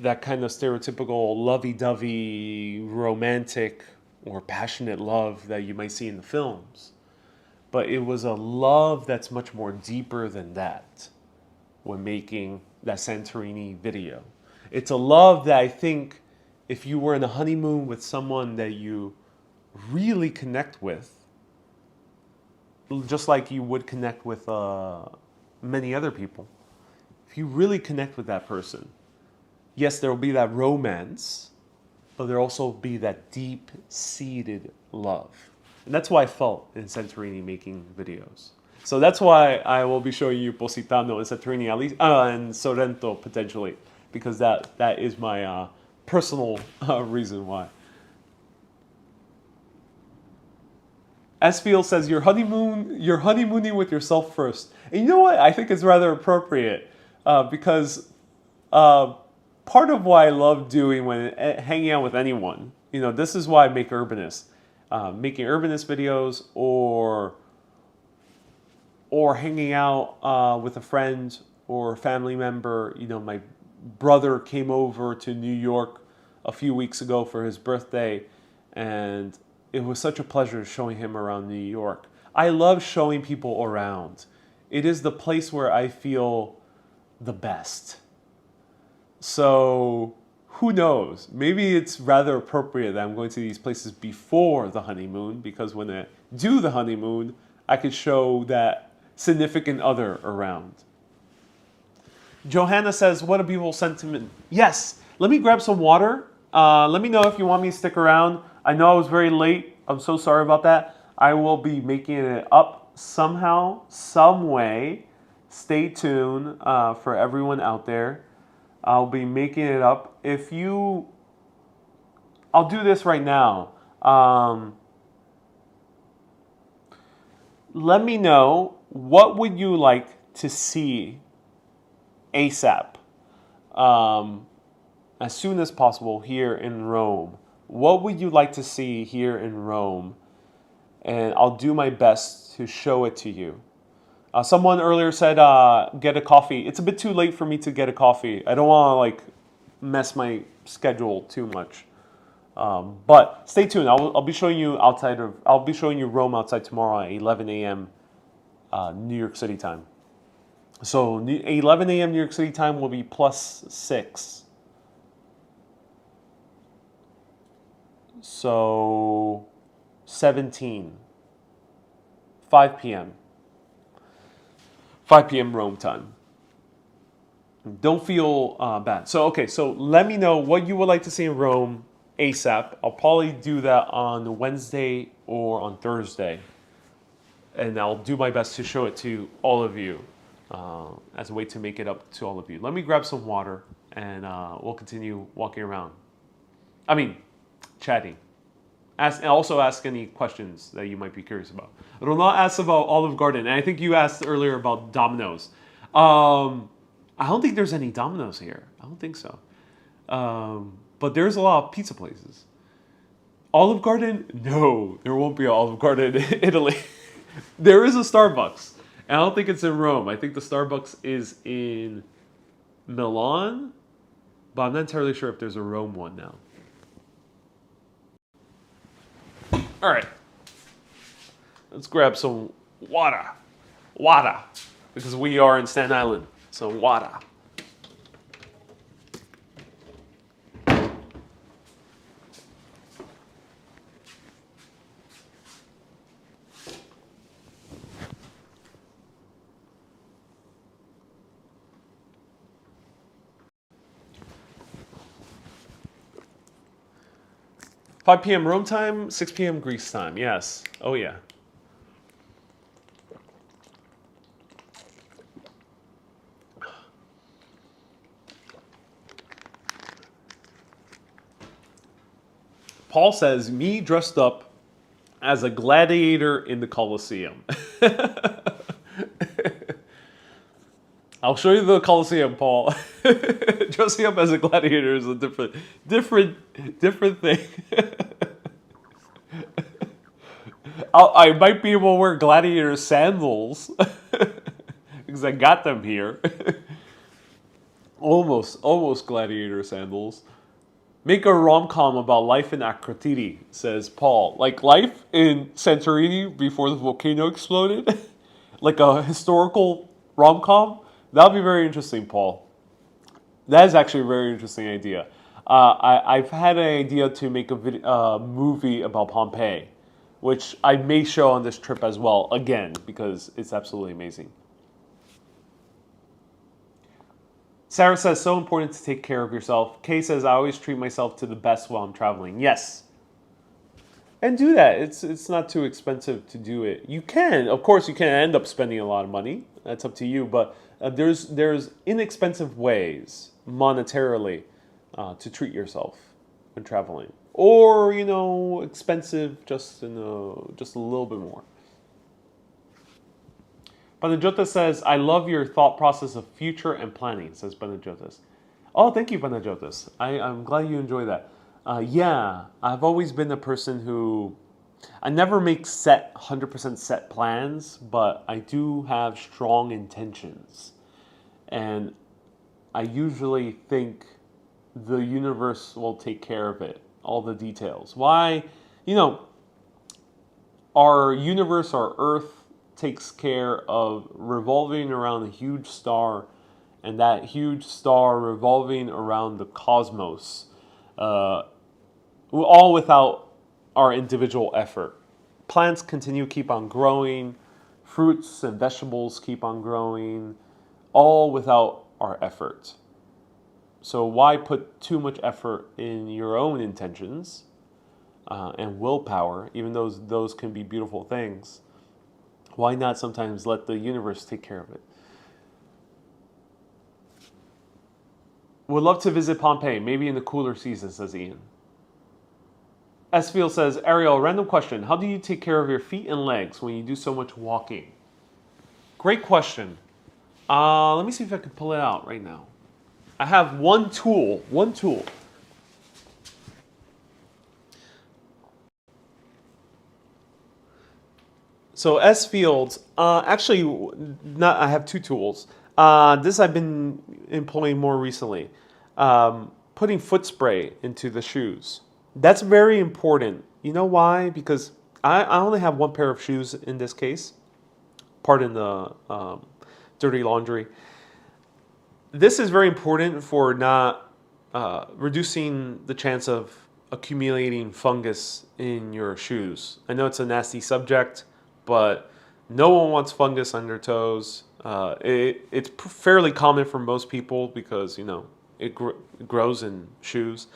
that kind of stereotypical lovey-dovey, romantic or passionate love that you might see in the films. But it was a love that's much more deeper than that when making that Santorini video. It's a love that I think if you were in a honeymoon with someone that you really connect with, just like you would connect with many other people, if you really connect with that person, yes, there will be that romance, but there will also be that deep-seated love. And that's why I felt in Santorini making videos. So that's why I will be showing you Positano and Santorini, at least, and Sorrento potentially, because that is my personal reason why. Esfield says, you're honeymooning with yourself first. And you know what? I think it's rather appropriate because part of what I love doing when hanging out with anyone, this is why I make Urbanist. Making Urbanist videos or hanging out with a friend or a family member. My brother came over to New York a few weeks ago for his birthday, and it was such a pleasure showing him around New York. I love showing people around. It is the place where I feel the best. So who knows? Maybe it's rather appropriate that I'm going to these places before the honeymoon, because when I do the honeymoon, I could show that significant other around. Johanna says, what a beautiful sentiment. Yes, let me grab some water. Let me know if you want me to stick around. I know I was very late. I'm so sorry about that. I will be making it up somehow, some way. Stay tuned for everyone out there. I'll be making it up. I'll do this right now. Let me know, what would you like to see ASAP, as soon as possible here in Rome? What would you like to see here in Rome? And I'll do my best to show it to you. Someone earlier said, get a coffee. It's a bit too late for me to get a coffee. I don't want to mess my schedule too much. But stay tuned. I'll be showing you I'll be showing you Rome outside tomorrow at 11 a.m. New York City time. So 11 a.m. New York City time will be +6. So 17. 5 p.m. 5 p.m. Rome time. Don't feel bad. So let me know what you would like to see in Rome ASAP. I'll probably do that on Wednesday or on Thursday. And I'll do my best to show it to all of you as a way to make it up to all of you. Let me grab some water and we'll continue walking around. Chatting. Also ask any questions that you might be curious about. Ronald asked about Olive Garden, and I think you asked earlier about Domino's. I don't think there's any Domino's here. I don't think so. But there's a lot of pizza places. Olive Garden? No, there won't be an Olive Garden in Italy. There is a Starbucks. And I don't think it's in Rome. I think the Starbucks is in Milan, but I'm not entirely sure if there's a Rome one now. All right. Let's grab some water. Water. Because we are in Staten Island. So water. Five p.m. Rome time, 6 p.m. Greece time. Yes. Oh, yeah. Paul says, me dressed up as a gladiator in the Colosseum. I'll show you the Colosseum, Paul. Dressing up as a gladiator is a different thing. I might be able to wear gladiator sandals because I got them here. almost gladiator sandals. Make a rom-com about life in Akrotiri, says Paul. Like life in Santorini before the volcano exploded? Like a historical rom-com? That would be very interesting, Paul. That is actually a very interesting idea. I've had an idea to make a movie about Pompeii, which I may show on this trip as well, again, because it's absolutely amazing. Sarah says, so important to take care of yourself. Kay says, I always treat myself to the best while I'm traveling. Yes. And do that. It's not too expensive to do it. You can. Of course, you can end up spending a lot of money. That's up to you. But there's inexpensive ways, monetarily, to treat yourself when traveling. Or, expensive just a little bit more. Panajotas says, I love your thought process of future and planning, says Panajotas. Oh, thank you, Panajotas. I'm glad you enjoy that. Yeah, I've always been a person who, I never make 100% set plans, but I do have strong intentions. And I usually think the universe will take care of it, all the details. Why? Our universe, our Earth, takes care of revolving around a huge star, and that huge star revolving around the cosmos, all without our individual effort. Plants keep on growing, fruits and vegetables keep on growing, all without our effort. So why put too much effort in your own intentions and willpower, even though those can be beautiful things? Why not sometimes let the universe take care of it? Would love to visit Pompeii, maybe in the cooler season, says Ian. Esfield says, Ariel, random question. How do you take care of your feet and legs when you do so much walking? Great question. Let me see if I can pull it out right now. I have one tool. So S Fields, actually, I have two tools. This I've been employing more recently. Putting foot spray into the shoes. That's very important. You know why? Because I only have one pair of shoes in this case. Pardon the dirty laundry. This is very important for not reducing the chance of accumulating fungus in your shoes. I know it's a nasty subject, but no one wants fungus on their toes. It's fairly common for most people because, it grows in shoes.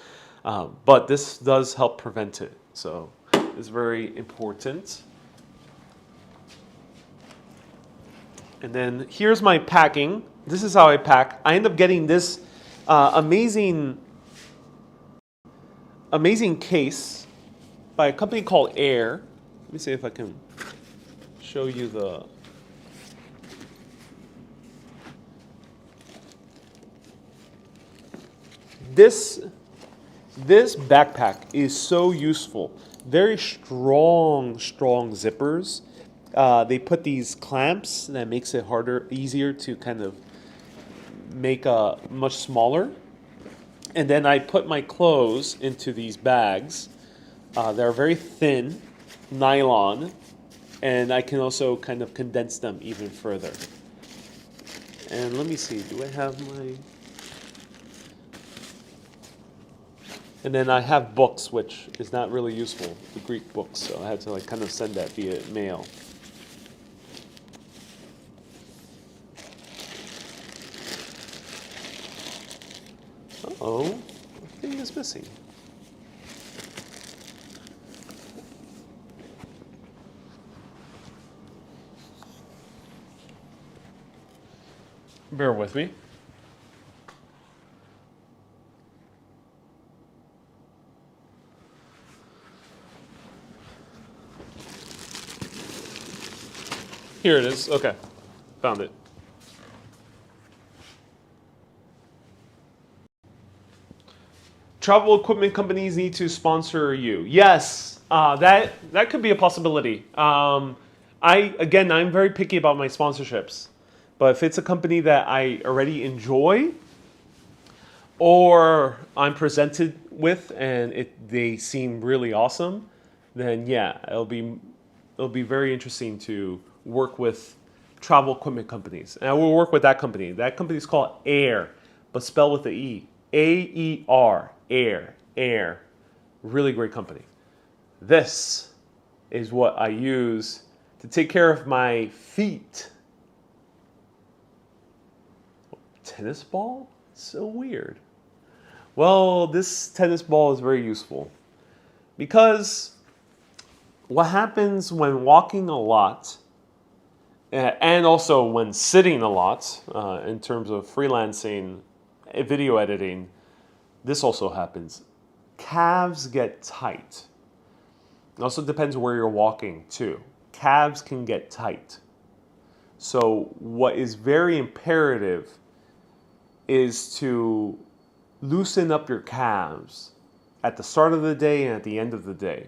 But this does help prevent it. So it's very important. And then here's my packing. This is how I pack. I end up getting this amazing case by a company called Air. Let me see if I can show you the... This backpack is so useful. Very strong zippers. They put these clamps that makes it easier to kind of make much smaller. And then I put my clothes into these bags. They're very thin, nylon, and I can also kind of condense them even further. And let me see, do I have my... And then I have books, which is not really useful, the Greek books, so I had to like kind of send that via mail. Uh-oh, what thing is missing? Bear with me. Here it is. Okay, found it. Travel equipment companies need to sponsor you. Yes, that could be a possibility. I'm very picky about my sponsorships, but if it's a company that I already enjoy, or I'm presented with and they seem really awesome, then yeah, it'll be very interesting to work with travel equipment companies. And I will work with that company. That company is called Air, but spelled with the E. A-E-R, Air, Air. Really great company. This is what I use to take care of my feet. Tennis ball? So weird. Well, this tennis ball is very useful because what happens when walking a lot and also when sitting a lot in terms of freelancing, video editing, this also happens. Calves get tight. It also depends where you're walking too. Calves can get tight. So what is very imperative is to loosen up your calves at the start of the day and at the end of the day.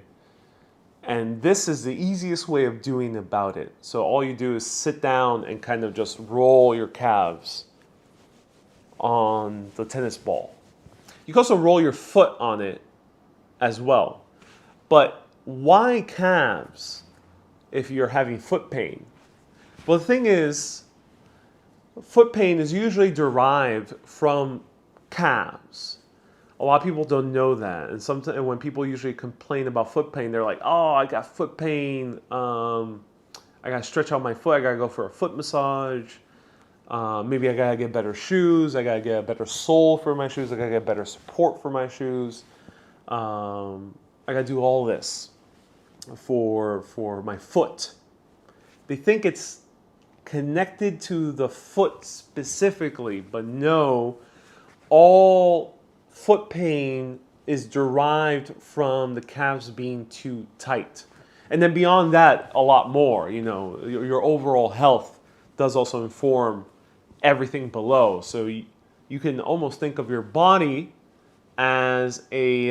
And this is the easiest way of doing about it. So all you do is sit down and kind of just roll your calves on the tennis ball. You can also roll your foot on it as well. But why calves if you're having foot pain? Well, the thing is, foot pain is usually derived from calves. A lot of people don't know that, and sometimes when people usually complain about foot pain, they're like, "Oh, I got foot pain. I gotta stretch out my foot. I gotta go for a foot massage. Maybe I gotta get better shoes. I gotta get a better sole for my shoes. I gotta get better support for my shoes. I gotta do all this for my foot." They think it's connected to the foot specifically, but no, all foot pain is derived from the calves being too tight. And then beyond that, a lot more. You know, your overall health does also inform everything below. So you can almost think of your body as a,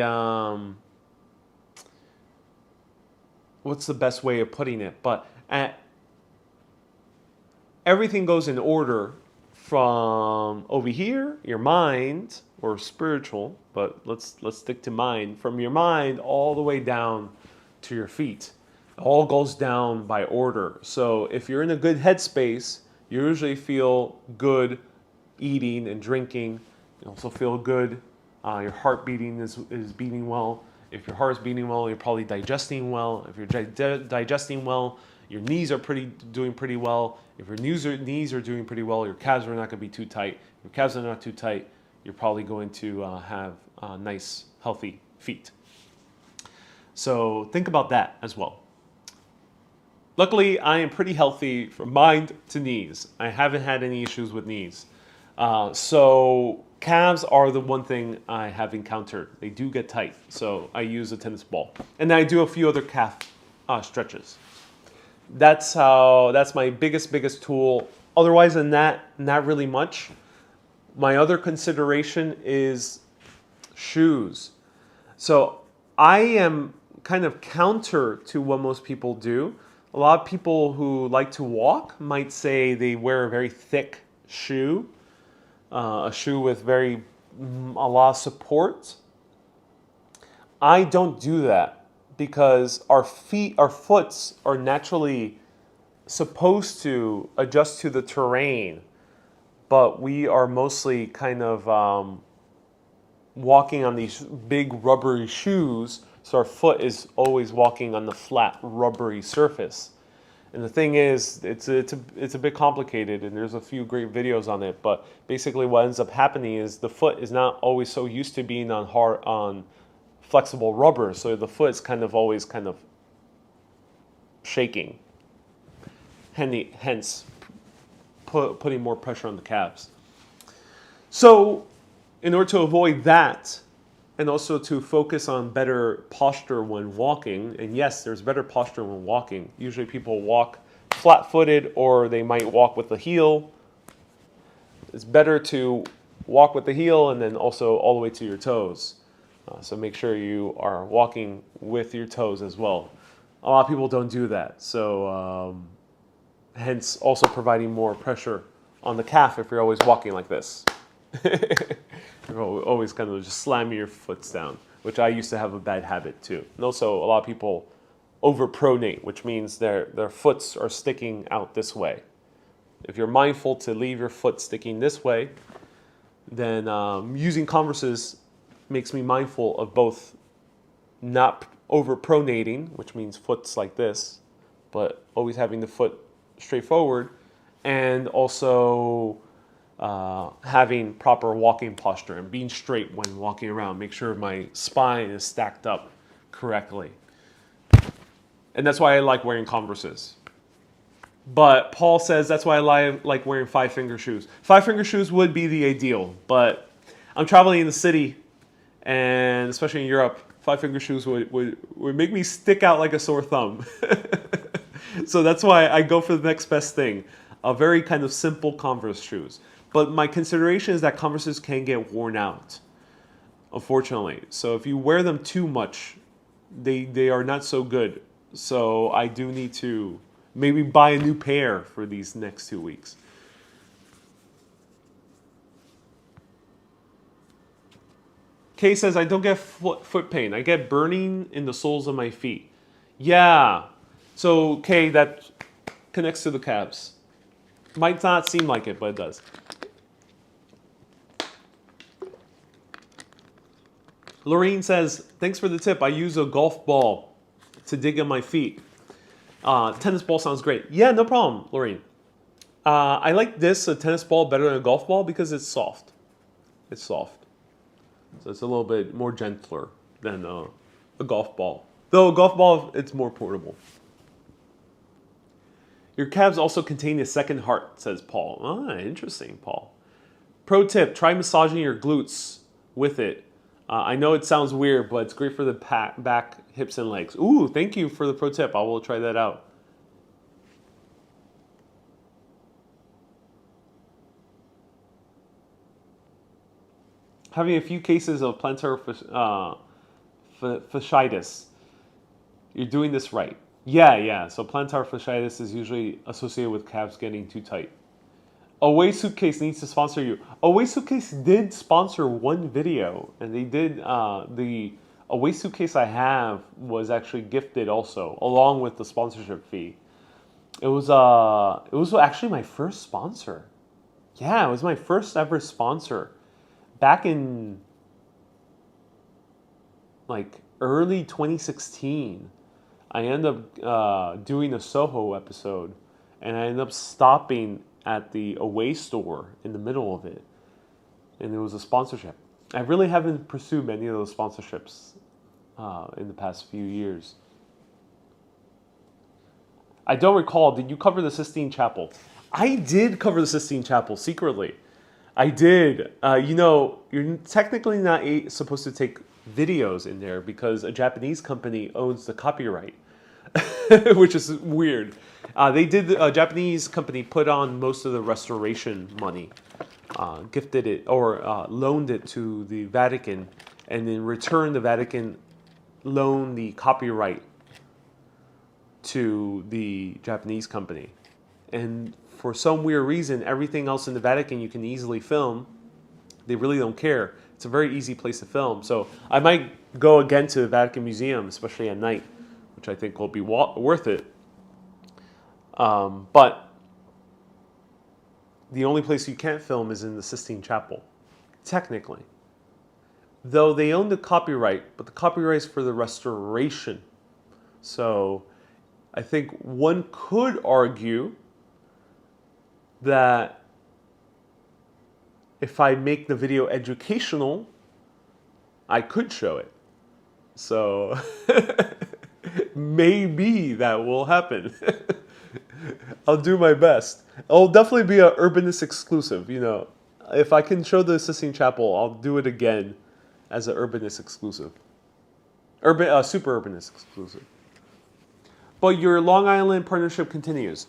what's the best way of putting it? But everything goes in order from over here, your mind, or spiritual, but let's stick to mind, from your mind all the way down to your feet. It all goes down by order. So if you're in a good headspace, you usually feel good eating and drinking. You also feel good. Your heart beating is beating well. If your heart is beating well, you're probably digesting well. If you're digesting well, your knees are doing pretty well. If your knees are doing pretty well, your calves are not going to be too tight. If your calves are not too tight, you're probably going to have nice, healthy feet. So think about that as well. Luckily, I am pretty healthy from mind to knees. I haven't had any issues with knees. So calves are the one thing I have encountered. They do get tight, so I use a tennis ball. And I do a few other calf stretches. That's my biggest tool. Otherwise than that, not really much. My other consideration is shoes. So I am kind of counter to what most people do. A lot of people who like to walk might say they wear a very thick shoe, a shoe with a lot of support. I don't do that because our foots are naturally supposed to adjust to the terrain, but we are mostly kind of walking on these big rubbery shoes, so our foot is always walking on the flat rubbery surface. And the thing is, it's a bit complicated, and there's a few great videos on it. But basically, what ends up happening is the foot is not always so used to being on flexible rubber, so the foot is kind of always kind of shaking. Hence, putting more pressure on the calves. So, in order to avoid that, and also to focus on better posture when walking, and yes, there's better posture when walking. Usually people walk flat-footed, or they might walk with the heel. It's better to walk with the heel and then also all the way to your toes. So make sure you are walking with your toes as well. A lot of people don't do that, so hence also providing more pressure on the calf if you're always walking like this. You're always kind of just slamming your foot down, which I used to have a bad habit too. And also a lot of people overpronate, which means their foots are sticking out this way. If you're mindful to leave your foot sticking this way, then using Converses makes me mindful of both not overpronating, which means foot's like this, but always having the foot straight forward, and also having proper walking posture and being straight when walking around. Make sure my spine is stacked up correctly. And that's why I like wearing Converses. But Paul says that's why I like wearing 5-finger shoes. 5-finger shoes would be the ideal, but I'm traveling in the city, and especially in Europe, 5-finger shoes would make me stick out like a sore thumb. So that's why I go for the next best thing, a very kind of simple Converse shoes. But my consideration is that Converses can get worn out, unfortunately. So if you wear them too much, they are not so good. So I do need to maybe buy a new pair for these next 2 weeks. Kay says, I don't get foot pain. I get burning in the soles of my feet. Yeah. So, Kay, that connects to the calves. Might not seem like it, but it does. Lorraine says, thanks for the tip. I use a golf ball to dig in my feet. Tennis ball sounds great. Yeah, no problem, Lorraine. I like a tennis ball, better than a golf ball because it's soft. It's soft. So it's a little bit more gentler than a golf ball. Though a golf ball, it's more portable. Your calves also contain a second heart, says Paul. Ah, interesting, Paul. Pro tip, try massaging your glutes with it. I know it sounds weird, but it's great for the back, hips, and legs. Ooh, thank you for the pro tip. I will try that out. Having a few cases of plantar fasciitis. You're doing this right. Yeah. So plantar fasciitis is usually associated with calves getting too tight. Away Suitcase needs to sponsor you. Away Suitcase did sponsor one video, and they did the Away Suitcase I have was actually gifted also, along with the sponsorship fee. It was actually my first sponsor. Yeah, it was my first ever sponsor. Back in like early 2016, I ended up doing a Soho episode, and I ended up stopping at the Away store in the middle of it, and it was a sponsorship. I really haven't pursued many of those sponsorships in the past few years. I don't recall, did you cover the Sistine Chapel? I did cover the Sistine Chapel secretly. I did. You're technically not supposed to take videos in there because a Japanese company owns the copyright, which is weird. A Japanese company put on most of the restoration money, gifted it or loaned it to the Vatican, and in return the Vatican loaned the copyright to the Japanese company. And for some weird reason, everything else in the Vatican you can easily film. They really don't care. It's a very easy place to film. So I might go again to the Vatican Museum, especially at night, which I think will be worth it. But the only place you can't film is in the Sistine Chapel, technically. Though they own the copyright, but the copyright is for the restoration. So I think one could argue that if I make the video educational, I could show it. So maybe that will happen. I'll do my best. It'll definitely be an Urbanist exclusive, you know. If I can show the Sistine Chapel, I'll do it again as an Urbanist exclusive. Super Urbanist exclusive. But your Long Island partnership continues.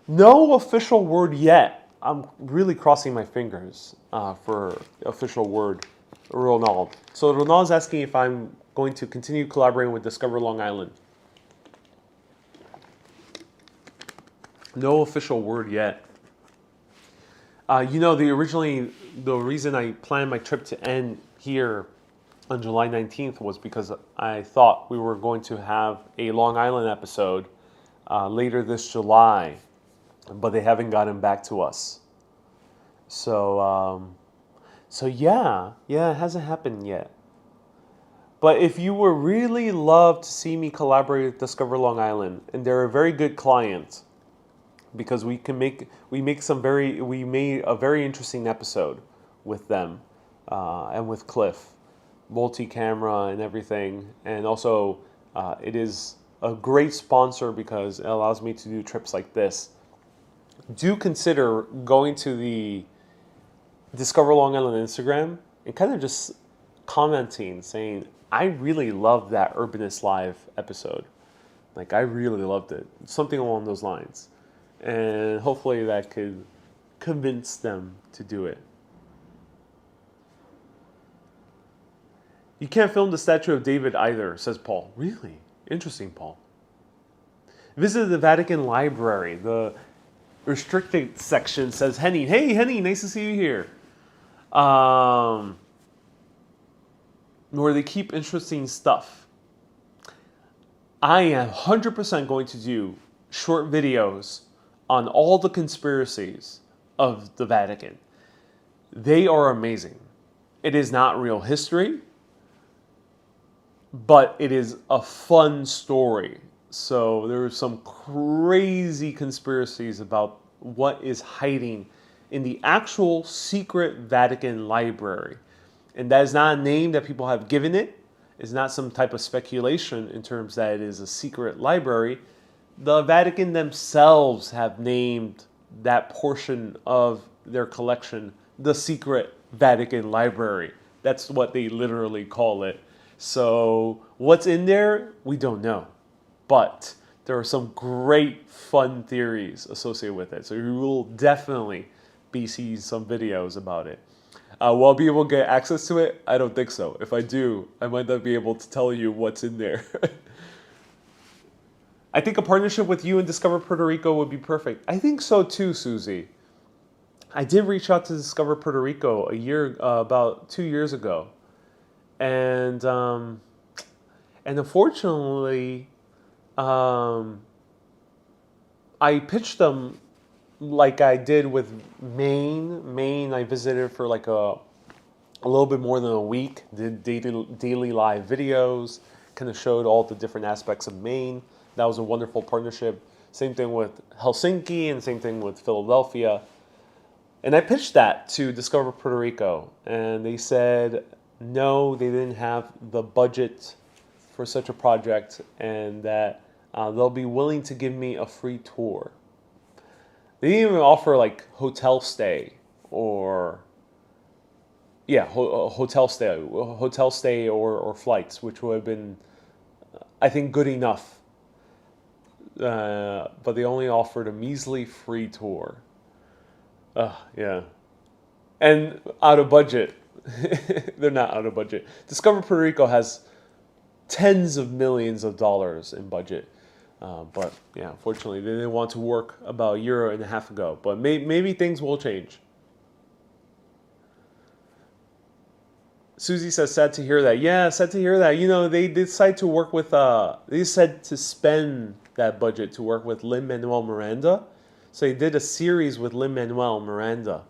No official word yet. I'm really crossing my fingers for official word, Ronald. So Ronald's asking if I'm going to continue collaborating with Discover Long Island. No official word yet. You know, the reason I planned my trip to end here on July 19th was because I thought we were going to have a Long Island episode later this July, but they haven't gotten back to us. So yeah, it hasn't happened yet. But if you would really love to see me collaborate with Discover Long Island, and they're a very good client, because we made a very interesting episode with them and with Cliff, multi-camera and everything, and also it is a great sponsor because it allows me to do trips like this. Do consider going to the Discover Long Island Instagram and kind of just commenting, saying, I really loved that Urbanist Live episode. Like, I really loved it. Something along those lines. And hopefully that could convince them to do it. You can't film the statue of David either, says Paul. Really? Interesting, Paul. Visited the Vatican Library. The restricted section says, Henny. Hey, Henny, nice to see you here. Where they keep interesting stuff. I am 100% going to do short videos on all the conspiracies of the Vatican. They are amazing. It is not real history, but it is a fun story. So there are some crazy conspiracies about what is hiding in the actual secret Vatican library. And that is not a name that people have given it. It's not some type of speculation in terms that it is a secret library. The Vatican themselves have named that portion of their collection the secret Vatican library. That's what they literally call it. So what's in there, we don't know. But there are some great fun theories associated with it. So you will definitely be seeing some videos about it. Will I be able to get access to it? I don't think so. If I do, I might not be able to tell you what's in there. I think a partnership with you and Discover Puerto Rico would be perfect. I think so too, Susie. I did reach out to Discover Puerto Rico about 2 years ago. And unfortunately, I pitched them like I did with Maine. Maine, I visited for like a little bit more than a week. Did daily live videos, kind of showed all the different aspects of Maine. That was a wonderful partnership. Same thing with Helsinki and same thing with Philadelphia. And I pitched that to Discover Puerto Rico. And they said no, they didn't have the budget for such a project and that they'll be willing to give me a free tour. They didn't even offer like hotel stay or hotel stay or flights, which would have been, I think, good enough. But they only offered a measly free tour. Yeah. And out of budget. They're not out of budget. Discover Puerto Rico has tens of millions of dollars in budget. But yeah, unfortunately, they didn't want to work about a year and a half ago. But maybe things will change. Susie says, sad to hear that. Yeah, sad to hear that. You know, they decide to work with, they decided to spend that budget to work with Lin-Manuel Miranda. So they did a series with Lin-Manuel Miranda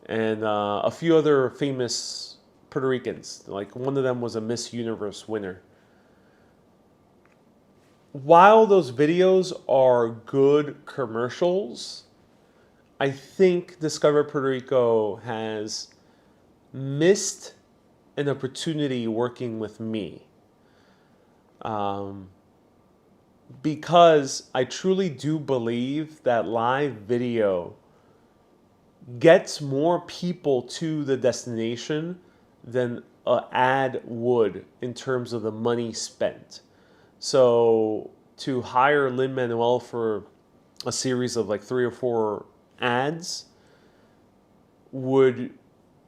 and a few other famous Puerto Ricans. Like one of them was a Miss Universe winner. While those videos are good commercials, I think Discover Puerto Rico has missed an opportunity working with me. Because I truly do believe that live video gets more people to the destination than an ad would in terms of the money spent. So to hire Lin-Manuel for a series of like 3 or 4 ads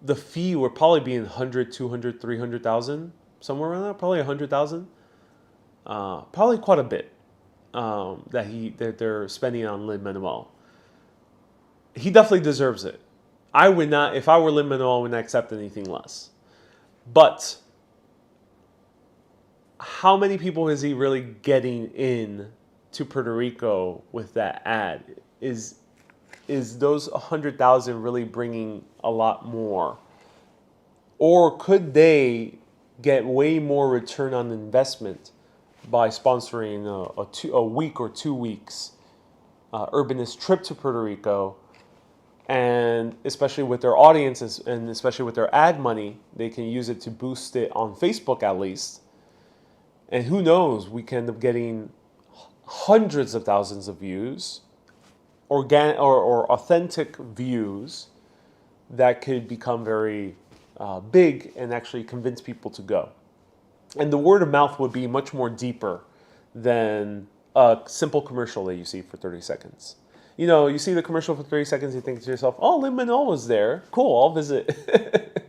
the fee would probably be in 100, 200, 300,000, somewhere around that, probably 100,000. Probably quite a bit that they're spending on Lin-Manuel. He definitely deserves it. I would not, if I were Lin-Manuel, I would not accept anything less. But how many people is he really getting in to Puerto Rico with that ad? Is those 100,000 really bringing a lot more? Or could they get way more return on investment by sponsoring a week or 2 weeks Urbanist trip to Puerto Rico? And especially with their audiences and especially with their ad money, they can use it to boost it on Facebook at least. And who knows, we can end up getting hundreds of thousands of views, organic or authentic views that could become very big and actually convince people to go. And the word of mouth would be much more deeper than a simple commercial that you see for 30 seconds. You know, you see the commercial for 30 seconds, you think to yourself, oh, Lin-Manuel was there. Cool, I'll visit.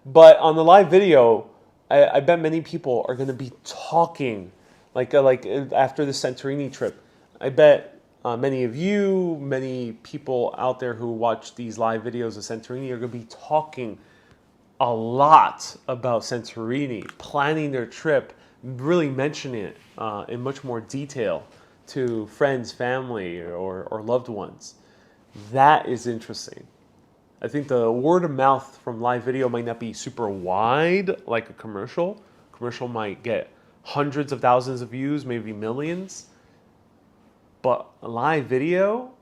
But on the live video, I bet many people are going to be talking, like after the Santorini trip. I bet many of you, many people out there who watch these live videos of Santorini are going to be talking a lot about Santorini, planning their trip, really mentioning it in much more detail to friends, family, or loved ones. That is interesting. I think the word of mouth from live video might not be super wide like a commercial. Commercial might get hundreds of thousands of views, maybe millions. But a live video,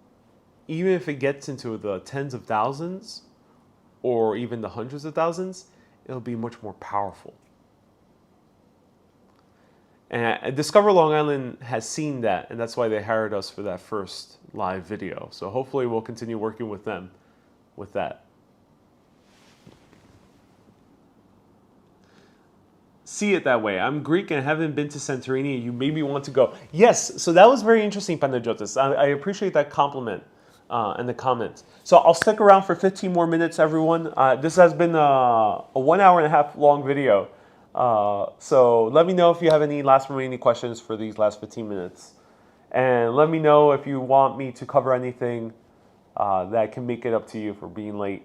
even if it gets into the tens of thousands or even the hundreds of thousands, it'll be much more powerful. And Discover Long Island has seen that, and that's why they hired us for that first live video. So hopefully we'll continue working with them with that. See it that way. I'm Greek and haven't been to Santorini. You maybe want to go. Yes, so that was very interesting, Panagiotis. I appreciate that compliment and the comments. So I'll stick around for 15 more minutes, everyone. This has been a 1 hour and a half long video. So let me know if you have any last remaining questions for these last 15 minutes. And let me know if you want me to cover anything that can make it up to you for being late.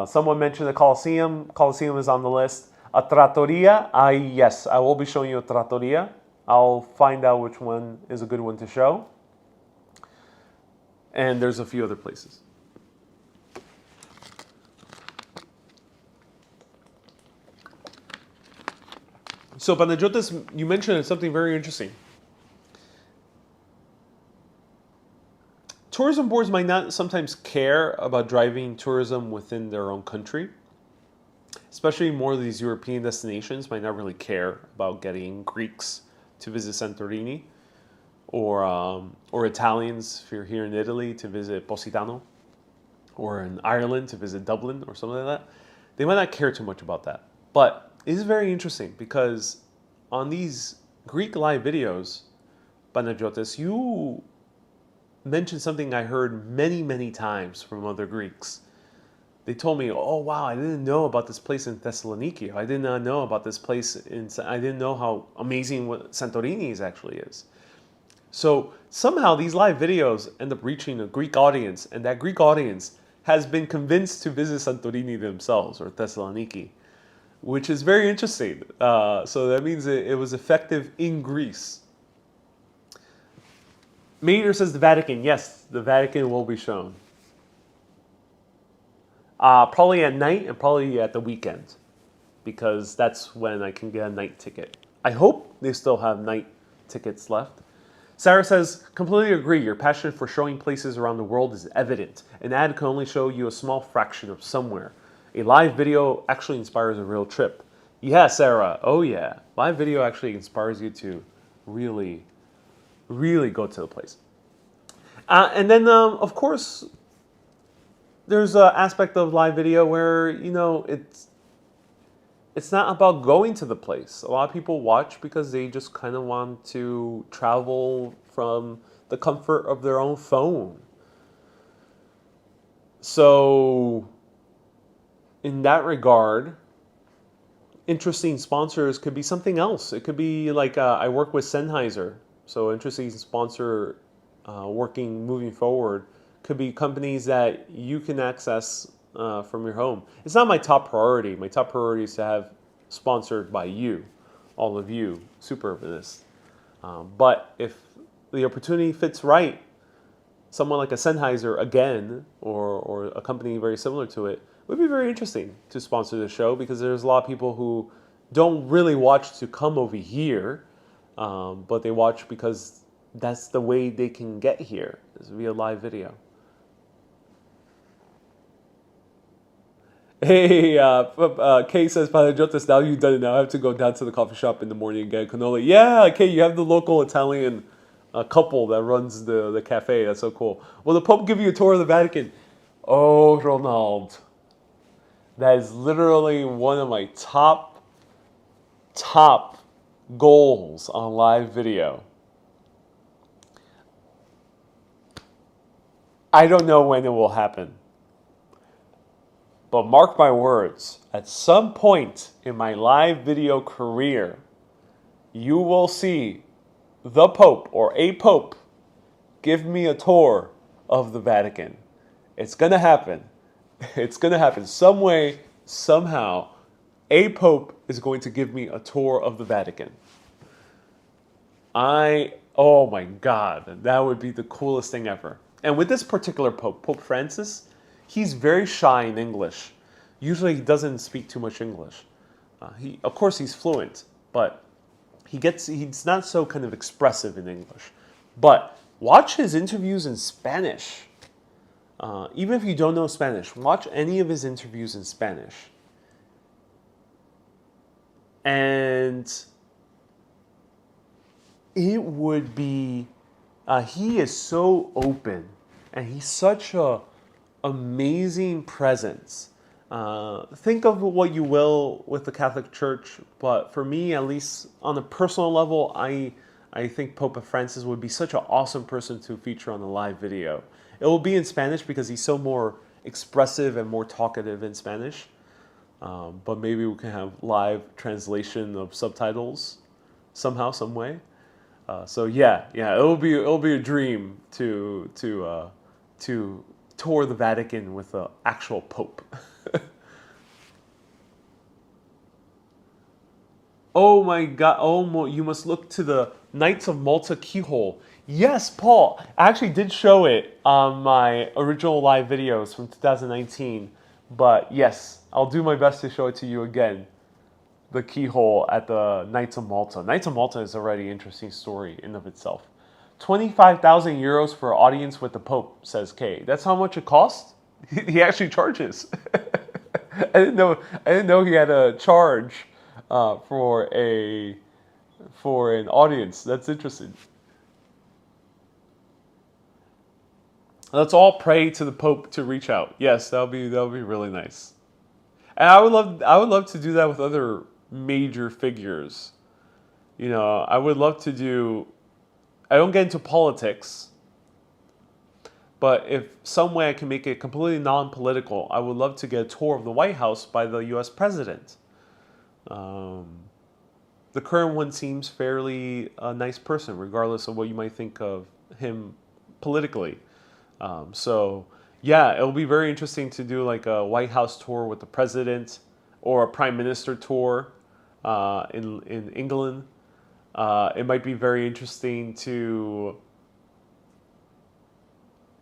Someone mentioned the Coliseum. Coliseum is on the list. A trattoria, yes, I will be showing you a trattoria. I'll find out which one is a good one to show. And there's a few other places. So, Panagiotis, you mentioned something very interesting. Tourism boards might not sometimes care about driving tourism within their own country. Especially more of these European destinations might not really care about getting Greeks to visit Santorini or Italians, if you're here in Italy, to visit Positano, or in Ireland to visit Dublin or something like that. They might not care too much about that. But it is very interesting because on these Greek live videos, Panagiotis, you mentioned something I heard many, many times from other Greeks. They told me, oh, wow, I didn't know about this place in Thessaloniki. I did not know about this place I didn't know how amazing what Santorini actually is. So somehow these live videos end up reaching a Greek audience, and that Greek audience has been convinced to visit Santorini themselves or Thessaloniki. which is very interesting. So that means it was effective in Greece. Mater says the Vatican. Yes, the Vatican will be shown. Probably at night and probably at the weekend, because that's when I can get a night ticket. I hope they still have night tickets left. Sarah says, completely agree. Your passion for showing places around the world is evident. An ad can only show you a small fraction of somewhere. A live video actually inspires a real trip. Yeah, Sarah. Oh, yeah. Live video actually inspires you to really, really go to the place. And then, of course, there's an aspect of live video where, it's not about going to the place. A lot of people watch because they just kind of want to travel from the comfort of their own phone. So, in that regard, interesting sponsors could be something else. It could be like I work with Sennheiser, so interesting sponsor moving forward could be companies that you can access from your home. It's not my top priority. My top priority is to have sponsored by you, all of you, Super Urbanists. But if the opportunity fits right, someone like a Sennheiser again, or a company very similar to it, would be very interesting to sponsor the show, because there's a lot of people who don't really watch to come over here, but they watch because that's the way they can get here, is via live video. Hey, Kay says, Panajotis, now you've done it. Now I have to go down to the coffee shop in the morning and get cannoli. Yeah, Kay, you have the local Italian couple that runs the cafe. That's so cool. Will the Pope give you a tour of the Vatican? Oh, Ronald. That is literally one of my top goals on live video. I don't know when it will happen. But mark my words, at some point in my live video career, you will see the Pope or a Pope give me a tour of the Vatican. It's going to happen. It's going to happen. Some way, somehow, a Pope is going to give me a tour of the Vatican. Oh my God, that would be the coolest thing ever. And with this particular Pope, Pope Francis, he's very shy in English. Usually he doesn't speak too much English. Of course, he's fluent, but he's not so kind of expressive in English. But watch his interviews in Spanish. Even if you don't know Spanish, watch any of his interviews in Spanish. And it would be, he is so open, and he's such a amazing presence. Think of what you will with the Catholic Church, but for me, at least on a personal level, I think Pope Francis would be such an awesome person to feature on a live video. It will be in Spanish because he's so more expressive and more talkative in Spanish. But maybe we can have live translation of subtitles somehow, some way. So yeah, it'll be a dream to tour the Vatican with an actual Pope. Oh my God! You must look to the Knights of Malta keyhole. Yes, Paul. I actually did show it on my original live videos from 2019. But yes, I'll do my best to show it to you again. The keyhole at the Knights of Malta. Knights of Malta is already an interesting story in of itself. 25,000 euros for an audience with the Pope, says Kay. That's how much it costs? He actually charges. I didn't know he had a charge for an audience. That's interesting. Let's all pray to the Pope to reach out. Yes, that'll be really nice. And I would love to do that with other major figures. I would love to do. I don't get into politics, but if some way I can make it completely non-political, I would love to get a tour of the White House by the U.S. president. The current one seems fairly a nice person, regardless of what you might think of him politically. So yeah, it'll be very interesting to do like a White House tour with the president. or a prime minister tour in England. It might be very interesting to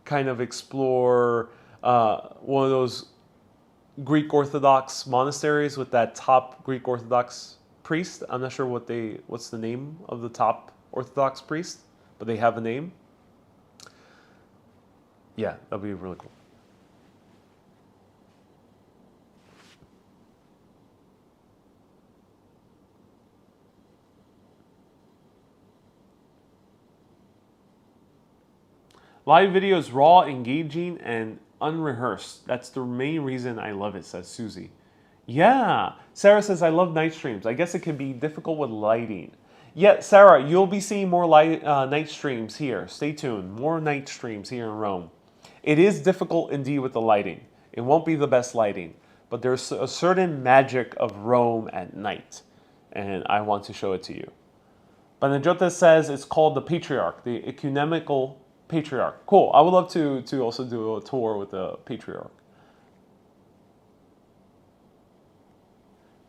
kind of explore one of those Greek Orthodox monasteries with that top Greek Orthodox priest. I'm not sure what's the name of the top Orthodox priest, but they have a name. Yeah, that'd be really cool. Live video is raw, engaging, and unrehearsed. That's the main reason I love it, says Susie. Yeah. Sarah says, I love night streams. I guess it can be difficult with lighting. Yeah, Sarah, you'll be seeing more night streams here. Stay tuned. More night streams here in Rome. It is difficult indeed with the lighting. It won't be the best lighting, but there's a certain magic of Rome at night, and I want to show it to you. Banajota says it's called the Patriarch, the ecumenical Patriarch. Cool. I would love to also do a tour with the Patriarch.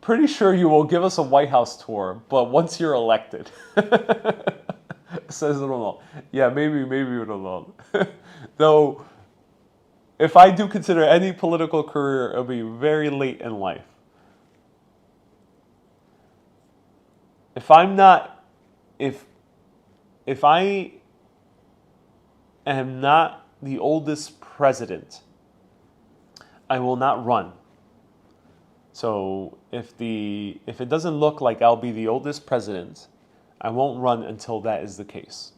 Pretty sure you will give us a White House tour, but once you're elected. Says Ronald. Yeah, maybe Ronald. Though, if I do consider any political career, it'll be very late in life. If I am not the oldest president, I will not run. So if it doesn't look like I'll be the oldest president, I won't run until that is the case.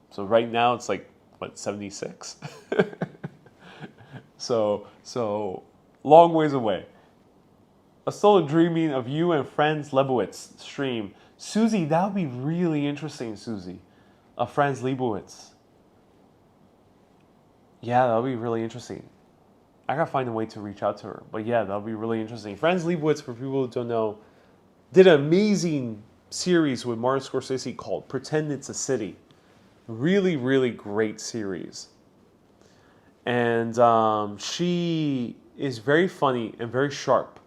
So right now it's like, what, 76? So long ways away. I'm still dreaming of you and Franz Lebowitz stream. Susie, that would be really interesting, Susie. Franz Lebowitz. Yeah, that would be really interesting. I gotta find a way to reach out to her. But yeah, that would be really interesting. Franz Lebowitz, for people who don't know, did an amazing series with Martin Scorsese called Pretend It's a City. Really, really great series. And she is very funny and very sharp.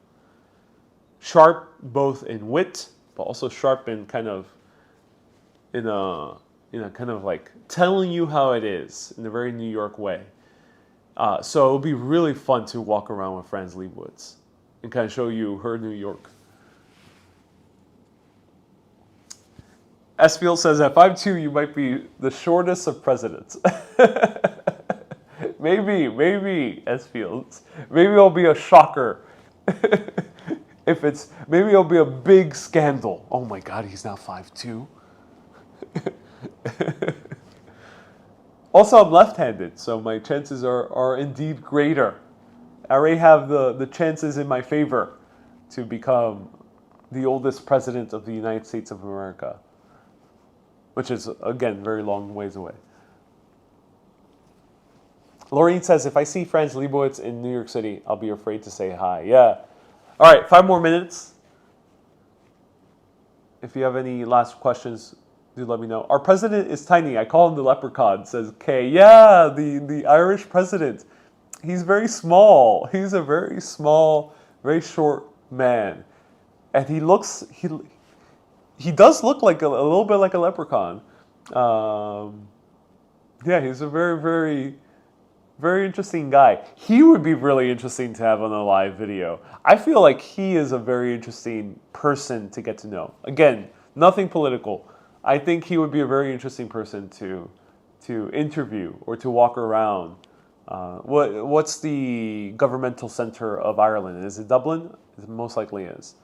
Sharp both in wit, but also sharp in kind of in a kind of like telling you how it is in a very New York way. So it would be really fun to walk around with Franz Lebowitz and kind of show you her New York. Esfield says at 5'2", you might be the shortest of presidents. maybe, Esfield. Maybe it'll be a shocker. Maybe it'll be a big scandal. Oh my God, he's now 5'2". Also, I'm left-handed, so my chances are indeed greater. I already have the chances in my favor to become the oldest president of the United States of America, which is, again, very long ways away. Laureen says, if I see Franz Lebowitz in New York City, I'll be afraid to say hi. Yeah. All right, 5 more minutes. If you have any last questions, do let me know. Our president is tiny. I call him the leprechaun, says Kay. Yeah, the Irish president. He's very small. He's a very small, very short man. And he does look like a little bit like a leprechaun. Yeah, he's a very, very, very interesting guy. He would be really interesting to have on a live video. I feel like he is a very interesting person to get to know. Again, nothing political. I think he would be a very interesting person to interview or to walk around. What's the governmental center of Ireland? Is it Dublin? It most likely is.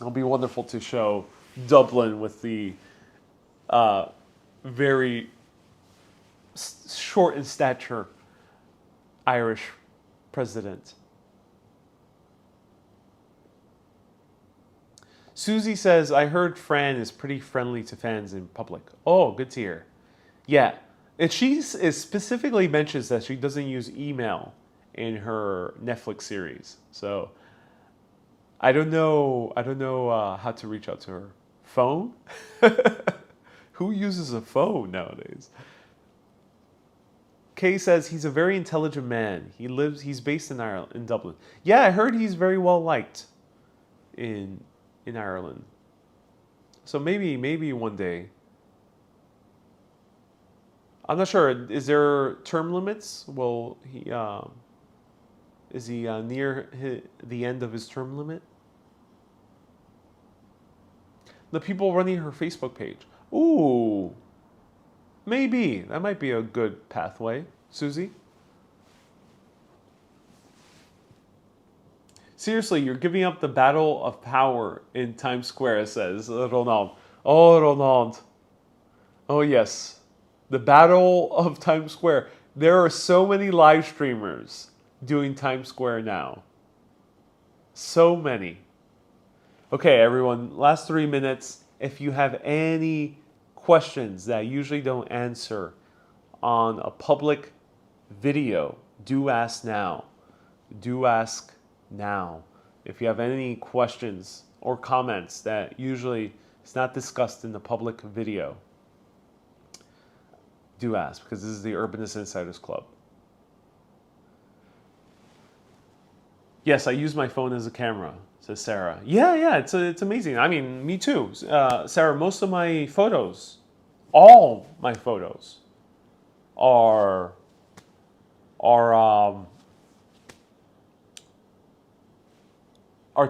It'll be wonderful to show Dublin with the very short in stature Irish president. Susie says, I heard Fran is pretty friendly to fans in public. Oh, good to hear. Yeah. And she specifically mentions that she doesn't use email in her Netflix series. So I don't know how to reach out to her. Phone? Who uses a phone nowadays? Kay says he's a very intelligent man. He's based in Ireland, in Dublin. Yeah, I heard he's very well liked. in Ireland. So maybe one day. I'm not sure. Is there term limits? Well, is he near the end of his term limit? The people running her Facebook page. Ooh, maybe that might be a good pathway, Susie. Seriously, you're giving up the battle of power in Times Square, says Ronald. Oh, Ronald. Oh, yes. The battle of Times Square. There are so many live streamers doing Times Square now. So many. Okay, everyone, last 3 minutes. If you have any questions that I usually don't answer on a public video, do ask now. Do ask now. If you have any questions or comments that usually is not discussed in the public video, do ask, because this is the Urbanist Insiders Club. Yes, I use my phone as a camera, says Sarah. Yeah, it's amazing. I mean, me too. Sarah, most of my photos, all my photos are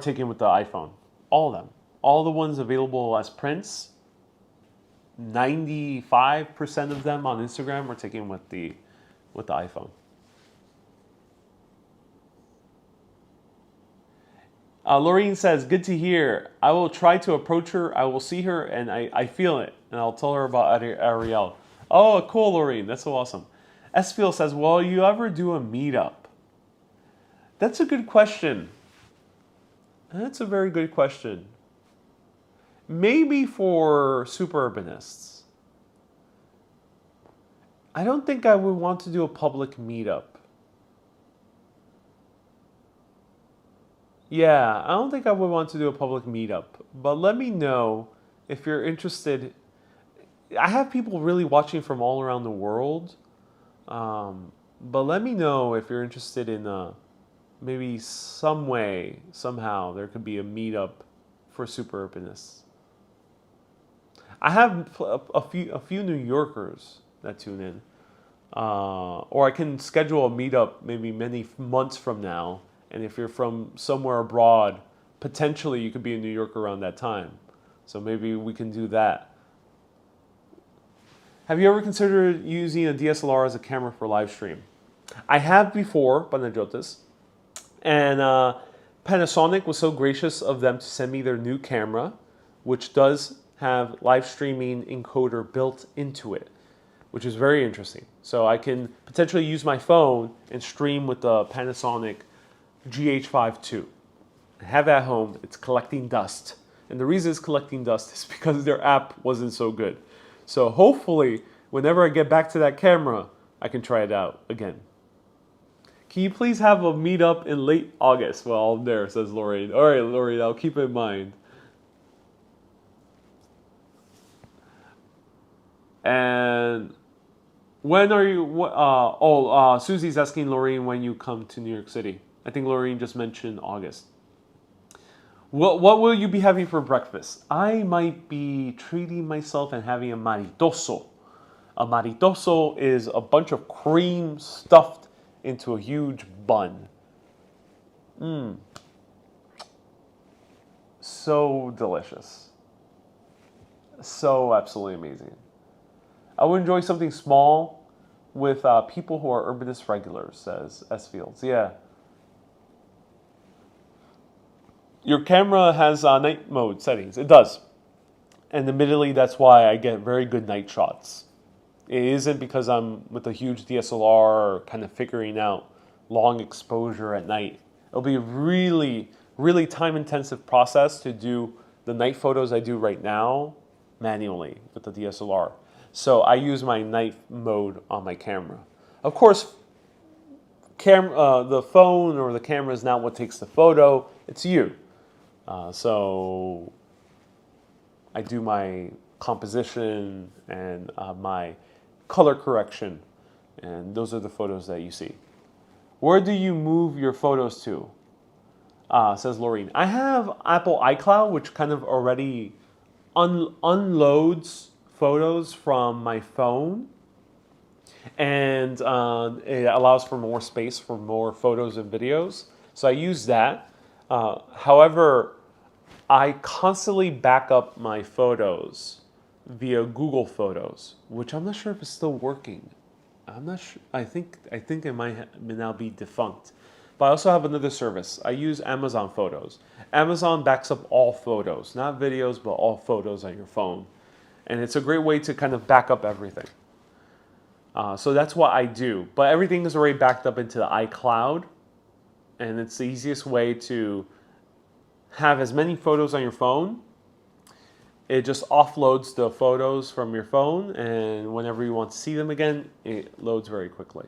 taken with the iPhone. All of them. All the ones available as prints, 95% of them on Instagram are taken with the iPhone. Laureen says, good to hear. I will try to approach her. I will see her, and I feel it. And I'll tell her about Ariel. Oh, cool, Laureen. That's so awesome. Esfiel says, will you ever do a meetup? That's a good question. That's a very good question. Maybe for super urbanists. I don't think I would want to do a public meetup. Yeah, I don't think I would want to do a public meetup. But let me know if you're interested. I have people really watching from all around the world. But let me know if you're interested in maybe some way, somehow, there could be a meetup for super urbanists. I have a few New Yorkers that tune in. Or I can schedule a meetup maybe many months from now. And if you're from somewhere abroad, potentially you could be in New York around that time. So maybe we can do that. Have you ever considered using a DSLR as a camera for live stream? I have before, Panajotis. And Panasonic was so gracious of them to send me their new camera, which does have live streaming encoder built into it, which is very interesting. So I can potentially use my phone and stream with the Panasonic GH5 II. I have it at home. It's collecting dust. And the reason it's collecting dust is because their app wasn't so good. So hopefully, whenever I get back to that camera, I can try it out again. Can you please have a meetup in late August? Well, I'm there, says Lorraine. All right, Lorraine, I'll keep it in mind. And when are you, Susie's asking Lorraine when you come to New York City. I think Lorraine just mentioned August. What will you be having for breakfast? I might be treating myself and having a maritoso. A maritoso is a bunch of cream stuffed into a huge bun. So delicious. So absolutely amazing. I would enjoy something small with people who are Urbanist regulars, says S. Fields. Yeah. Your camera has night mode settings. It does. And admittedly, that's why I get very good night shots. It isn't because I'm with a huge DSLR kind of figuring out long exposure at night. It'll be a really, really time-intensive process to do the night photos I do right now manually with the DSLR. So I use my night mode on my camera. Of course, the phone or the camera is not what takes the photo. It's you. So I do my composition and my color correction, and those are the photos that you see. Where do you move your photos to? says Laureen. I have Apple iCloud, which kind of already unloads photos from my phone, and it allows for more space for more photos and videos. So I use that. However, I constantly back up my photos via Google Photos, which I'm not sure if it's still working. I'm not sure. I think it might now be defunct. But I also have another service. I use Amazon Photos. Amazon backs up all photos, not videos, but all photos on your phone. And it's a great way to kind of back up everything. So that's what I do. But everything is already backed up into the iCloud. And it's the easiest way to have as many photos on your phone. It just offloads the photos from your phone, and whenever you want to see them again, it loads very quickly.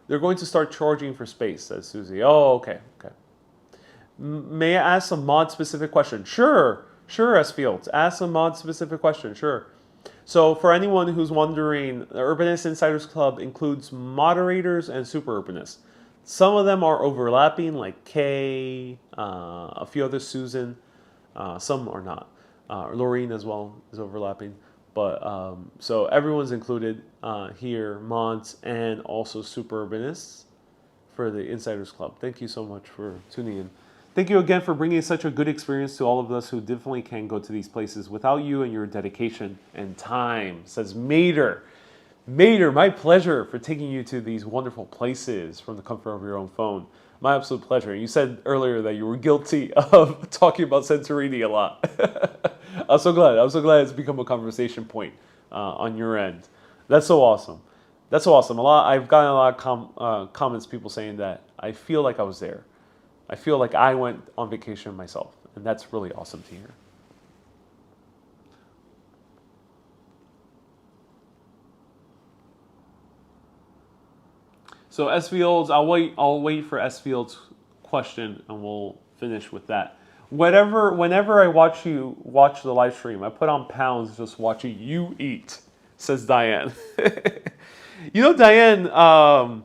They're going to start charging for space, says Susie. Oh, okay. May I ask a mod-specific question? Sure, S Fields. Ask a mod-specific question, sure. So for anyone who's wondering, the Urbanist Insiders Club includes moderators and super urbanists. Some of them are overlapping, like Kay, a few others, Susan. Some are not. Laureen as well is overlapping. But so everyone's included here, mods and also super urbanists for the Insiders Club. Thank you so much for tuning in. Thank you again for bringing such a good experience to all of us who definitely can't go to these places without you and your dedication and time, says Mater. Mater, my pleasure for taking you to these wonderful places from the comfort of your own phone. My absolute pleasure. You said earlier that you were guilty of talking about Santorini a lot. I'm so glad. I'm so glad it's become a conversation point on your end. That's so awesome. That's so awesome. I've gotten a lot of comments, people saying that I feel like I was there. I feel like I went on vacation myself, and that's really awesome to hear. So S Fields, I'll wait for S Fields' question, and we'll finish with that. Whenever I watch the live stream, I put on pounds just watching you eat, says Diane. You know, Diane,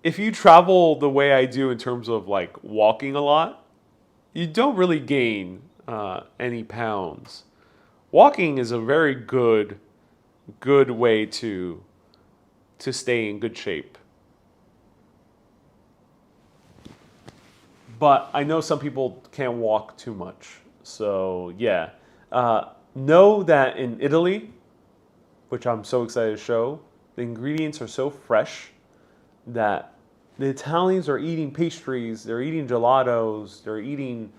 if you travel the way I do in terms of like walking a lot, you don't really gain any pounds. Walking is a very good way to stay in good shape. But I know some people can't walk too much. So yeah, know that in Italy, which I'm so excited to show, the ingredients are so fresh that the Italians are eating pastries, they're eating gelatos, they're eating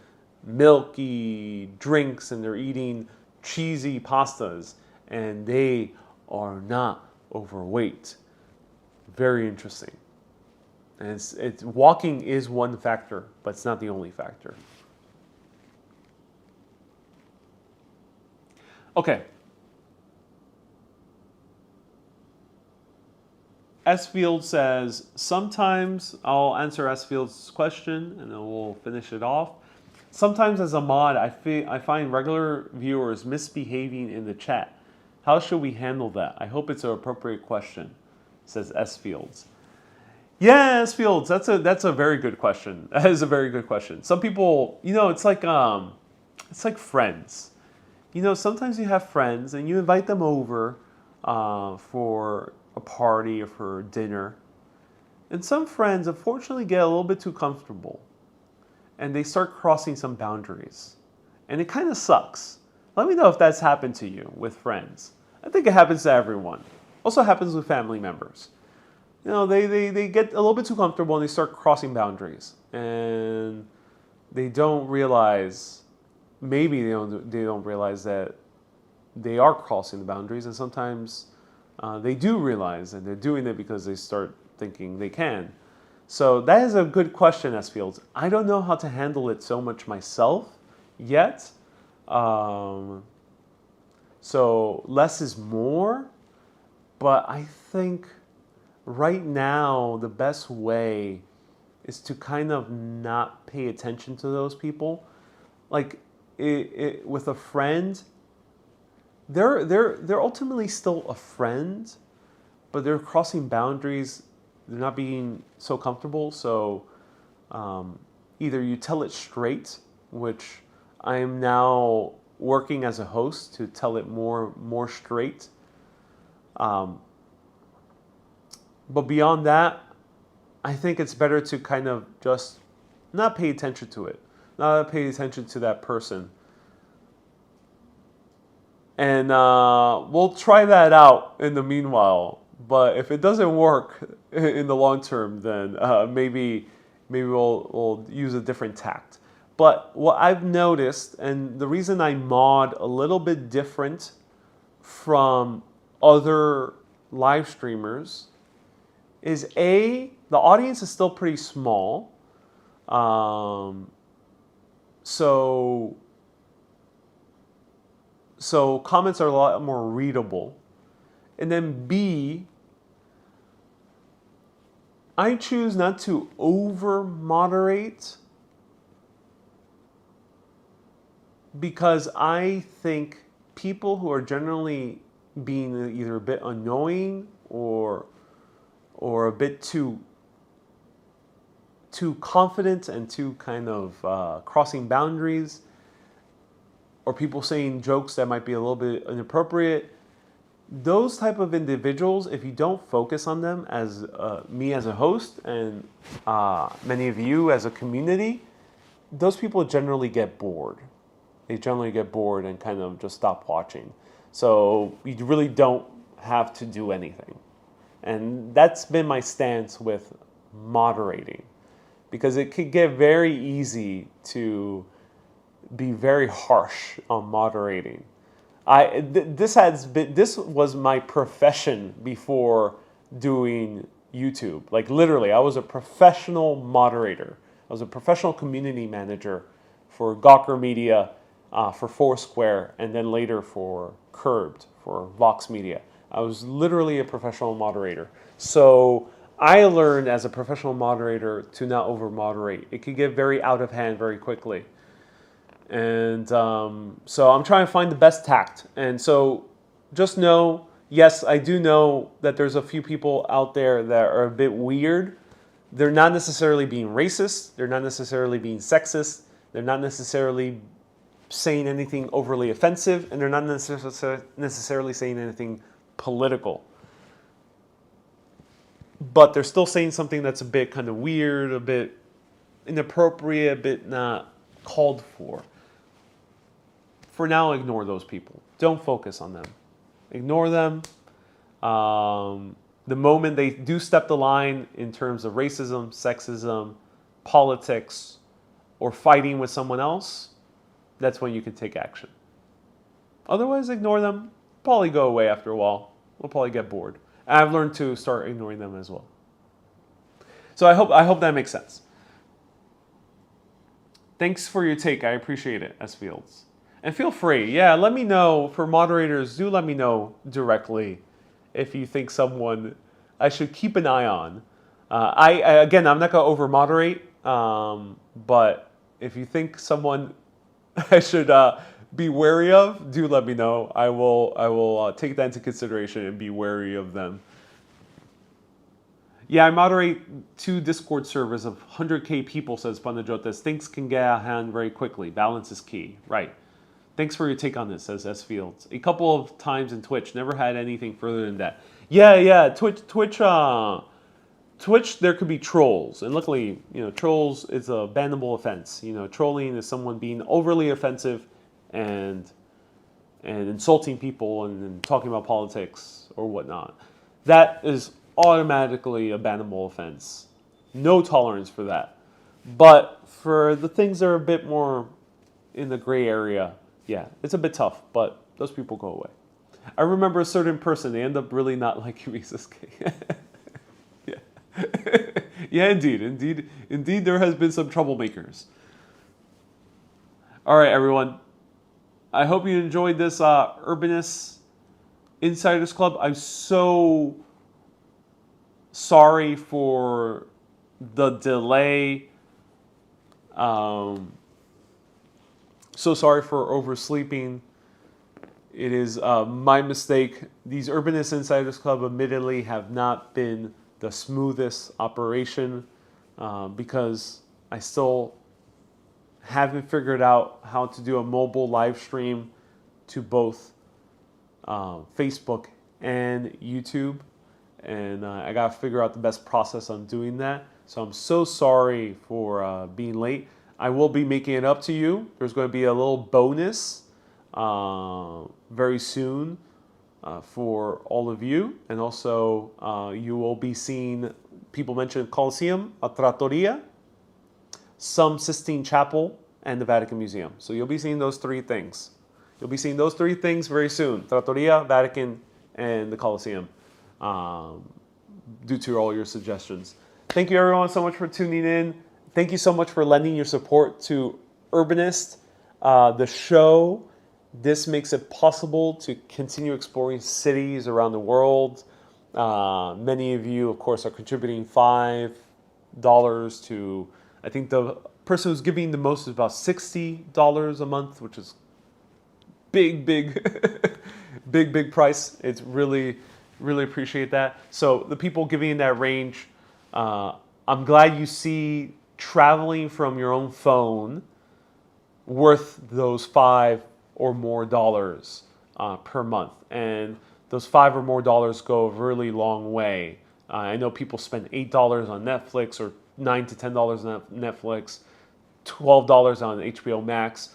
milky drinks, and they're eating cheesy pastas, and they are not overweight. Very interesting. And it's walking is one factor, but it's not the only factor. Okay. S Field says, sometimes I'll answer S Field's question and then we'll finish it off. Sometimes as a mod, I find regular viewers misbehaving in the chat. How should we handle that? I hope it's an appropriate question, says S Fields. Yeah, S Fields, that's a very good question. That is a very good question. Some people, it's like friends. Sometimes you have friends and you invite them over for a party or for dinner. And some friends, unfortunately, get a little bit too comfortable. And they start crossing some boundaries. And it kind of sucks. Let me know if that's happened to you with friends. I think it happens to everyone. Also happens with family members. They get a little bit too comfortable and they start crossing boundaries. And they don't realize, maybe they don't realize that they are crossing the boundaries. And sometimes they do realize, and they're doing it because they start thinking they can. So that is a good question, S Fields. I don't know how to handle it so much myself yet. So less is more, but I think right now the best way is to kind of not pay attention to those people. Like with a friend, they're ultimately still a friend, but they're crossing boundaries. They're not being so comfortable. So Either you tell it straight, which I am now working as a host to tell it more straight. But beyond that, I think it's better to kind of just not pay attention to it, not pay attention to that person. And we'll try that out in the meanwhile. But if it doesn't work in the long term, then maybe we'll use a different tact. But what I've noticed, and the reason I mod a little bit different from other live streamers, is the audience is still pretty small. So comments are a lot more readable. And then B, I choose not to over moderate because I think people who are generally being either a bit annoying or a bit too confident and too kind of crossing boundaries, or people saying jokes that might be a little bit inappropriate, those type of individuals, if you don't focus on them as me as a host and many of you as a community, those people generally get bored. They generally get bored and kind of just stop watching. So you really don't have to do anything. And that's been my stance with moderating, because it could get very easy to be very harsh on moderating. This was my profession before doing YouTube. Like literally, I was a professional moderator. I was a professional community manager for Gawker Media, for Foursquare, and then later for Curbed, for Vox Media. I was literally a professional moderator. So I learned as a professional moderator to not over-moderate. It could get very out of hand very quickly. And so I'm trying to find the best tact. And so just know, yes, I do know that there's a few people out there that are a bit weird. They're not necessarily being racist. They're not necessarily being sexist. They're not necessarily saying anything overly offensive. And they're not necessarily saying anything political. But they're still saying something that's a bit kind of weird, a bit inappropriate, a bit not called for. For now, ignore those people. Don't focus on them. Ignore them. The moment they do step the line in terms of racism, sexism, politics, or fighting with someone else, that's when you can take action. Otherwise, ignore them. Probably go away after a while. We'll probably get bored. And I've learned to start ignoring them as well. So I hope that makes sense. Thanks for your take. I appreciate it, S. Fields. And feel free, let me know. For moderators, do let me know directly if you think someone I should keep an eye on. Again, I'm not going to over-moderate, but if you think someone I should be wary of, do let me know. I will take that into consideration and be wary of them. Yeah, I moderate 2 Discord servers of 100K people, says Panajotas. Things can get out of hand very quickly. Balance is key. Right. Thanks for your take on this, says S. Fields. A couple of times in Twitch. Never had anything further than that. Yeah. Twitch, there could be trolls. And luckily, trolls is a bannable offense. Trolling is someone being overly offensive and insulting people and talking about politics or whatnot. That is automatically a bannable offense. No tolerance for that. But for the things that are a bit more in the gray area, yeah, it's a bit tough, but those people go away. I remember a certain person, they end up really not liking me, says Kay. Yeah. Yeah, indeed, there has been some troublemakers. All right, everyone. I hope you enjoyed this Urbanist Insiders Club. I'm so sorry for the delay. So sorry for oversleeping. It is my mistake. These Urbanist Insiders Club admittedly have not been the smoothest operation because I still haven't figured out how to do a mobile live stream to both Facebook and YouTube. And I got to figure out the best process on doing that. So I'm so sorry for being late. I will be making it up to you. There's going to be a little bonus very soon for all of you. And also you will be seeing people mention Colosseum, a Trattoria, some Sistine Chapel, and the Vatican Museum. So you'll be seeing those three things. You'll be seeing those three things very soon. Trattoria, Vatican, and the Colosseum. Due to all your suggestions. Thank you everyone so much for tuning in. Thank you so much for lending your support to Urbanist, the show. This makes it possible to continue exploring cities around the world. Many of you, of course, are contributing $5 to, I think the person who's giving the most is about $60 a month, which is big, big price. It's really appreciate that. So the people giving in that range, I'm glad you see traveling from your own phone worth those $5 or more per month. And those $5 or more go a really long way. I know people spend $8 on Netflix or $9 to $10 on Netflix, $12 on HBO Max,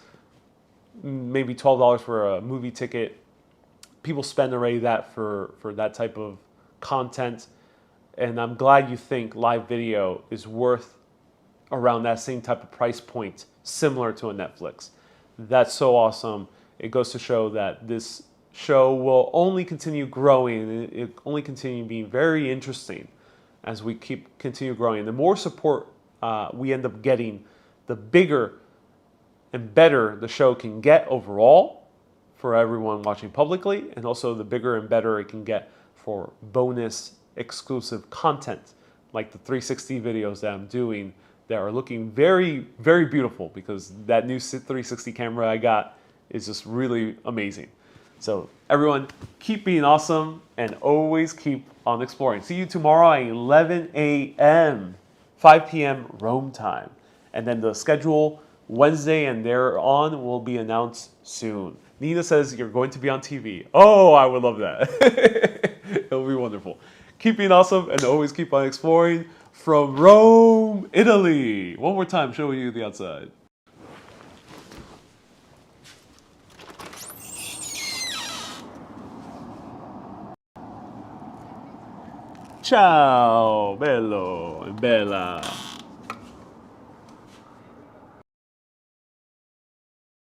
maybe $12 for a movie ticket. People spend already that for that type of content. And I'm glad you think live video is worth around that same type of price point, similar to a Netflix. That's so awesome. It goes to show that this show will only continue growing. It only continue being very interesting as we continue growing. The more support we end up getting, the bigger and better the show can get overall for everyone watching publicly, and also the bigger and better it can get for bonus exclusive content, like the 360 videos that I'm doing that are looking very, very beautiful, because that new 360 camera I got is just really amazing. So everyone, keep being awesome and always keep on exploring. See you tomorrow at 11 a.m., 5 p.m. Rome time. And then the schedule Wednesday and thereon will be announced soon. Nina says you're going to be on TV. Oh, I would love that. It'll be wonderful. Keep being awesome and always keep on exploring from Rome, Italy. One more time, showing you the outside. Ciao, bello e bella.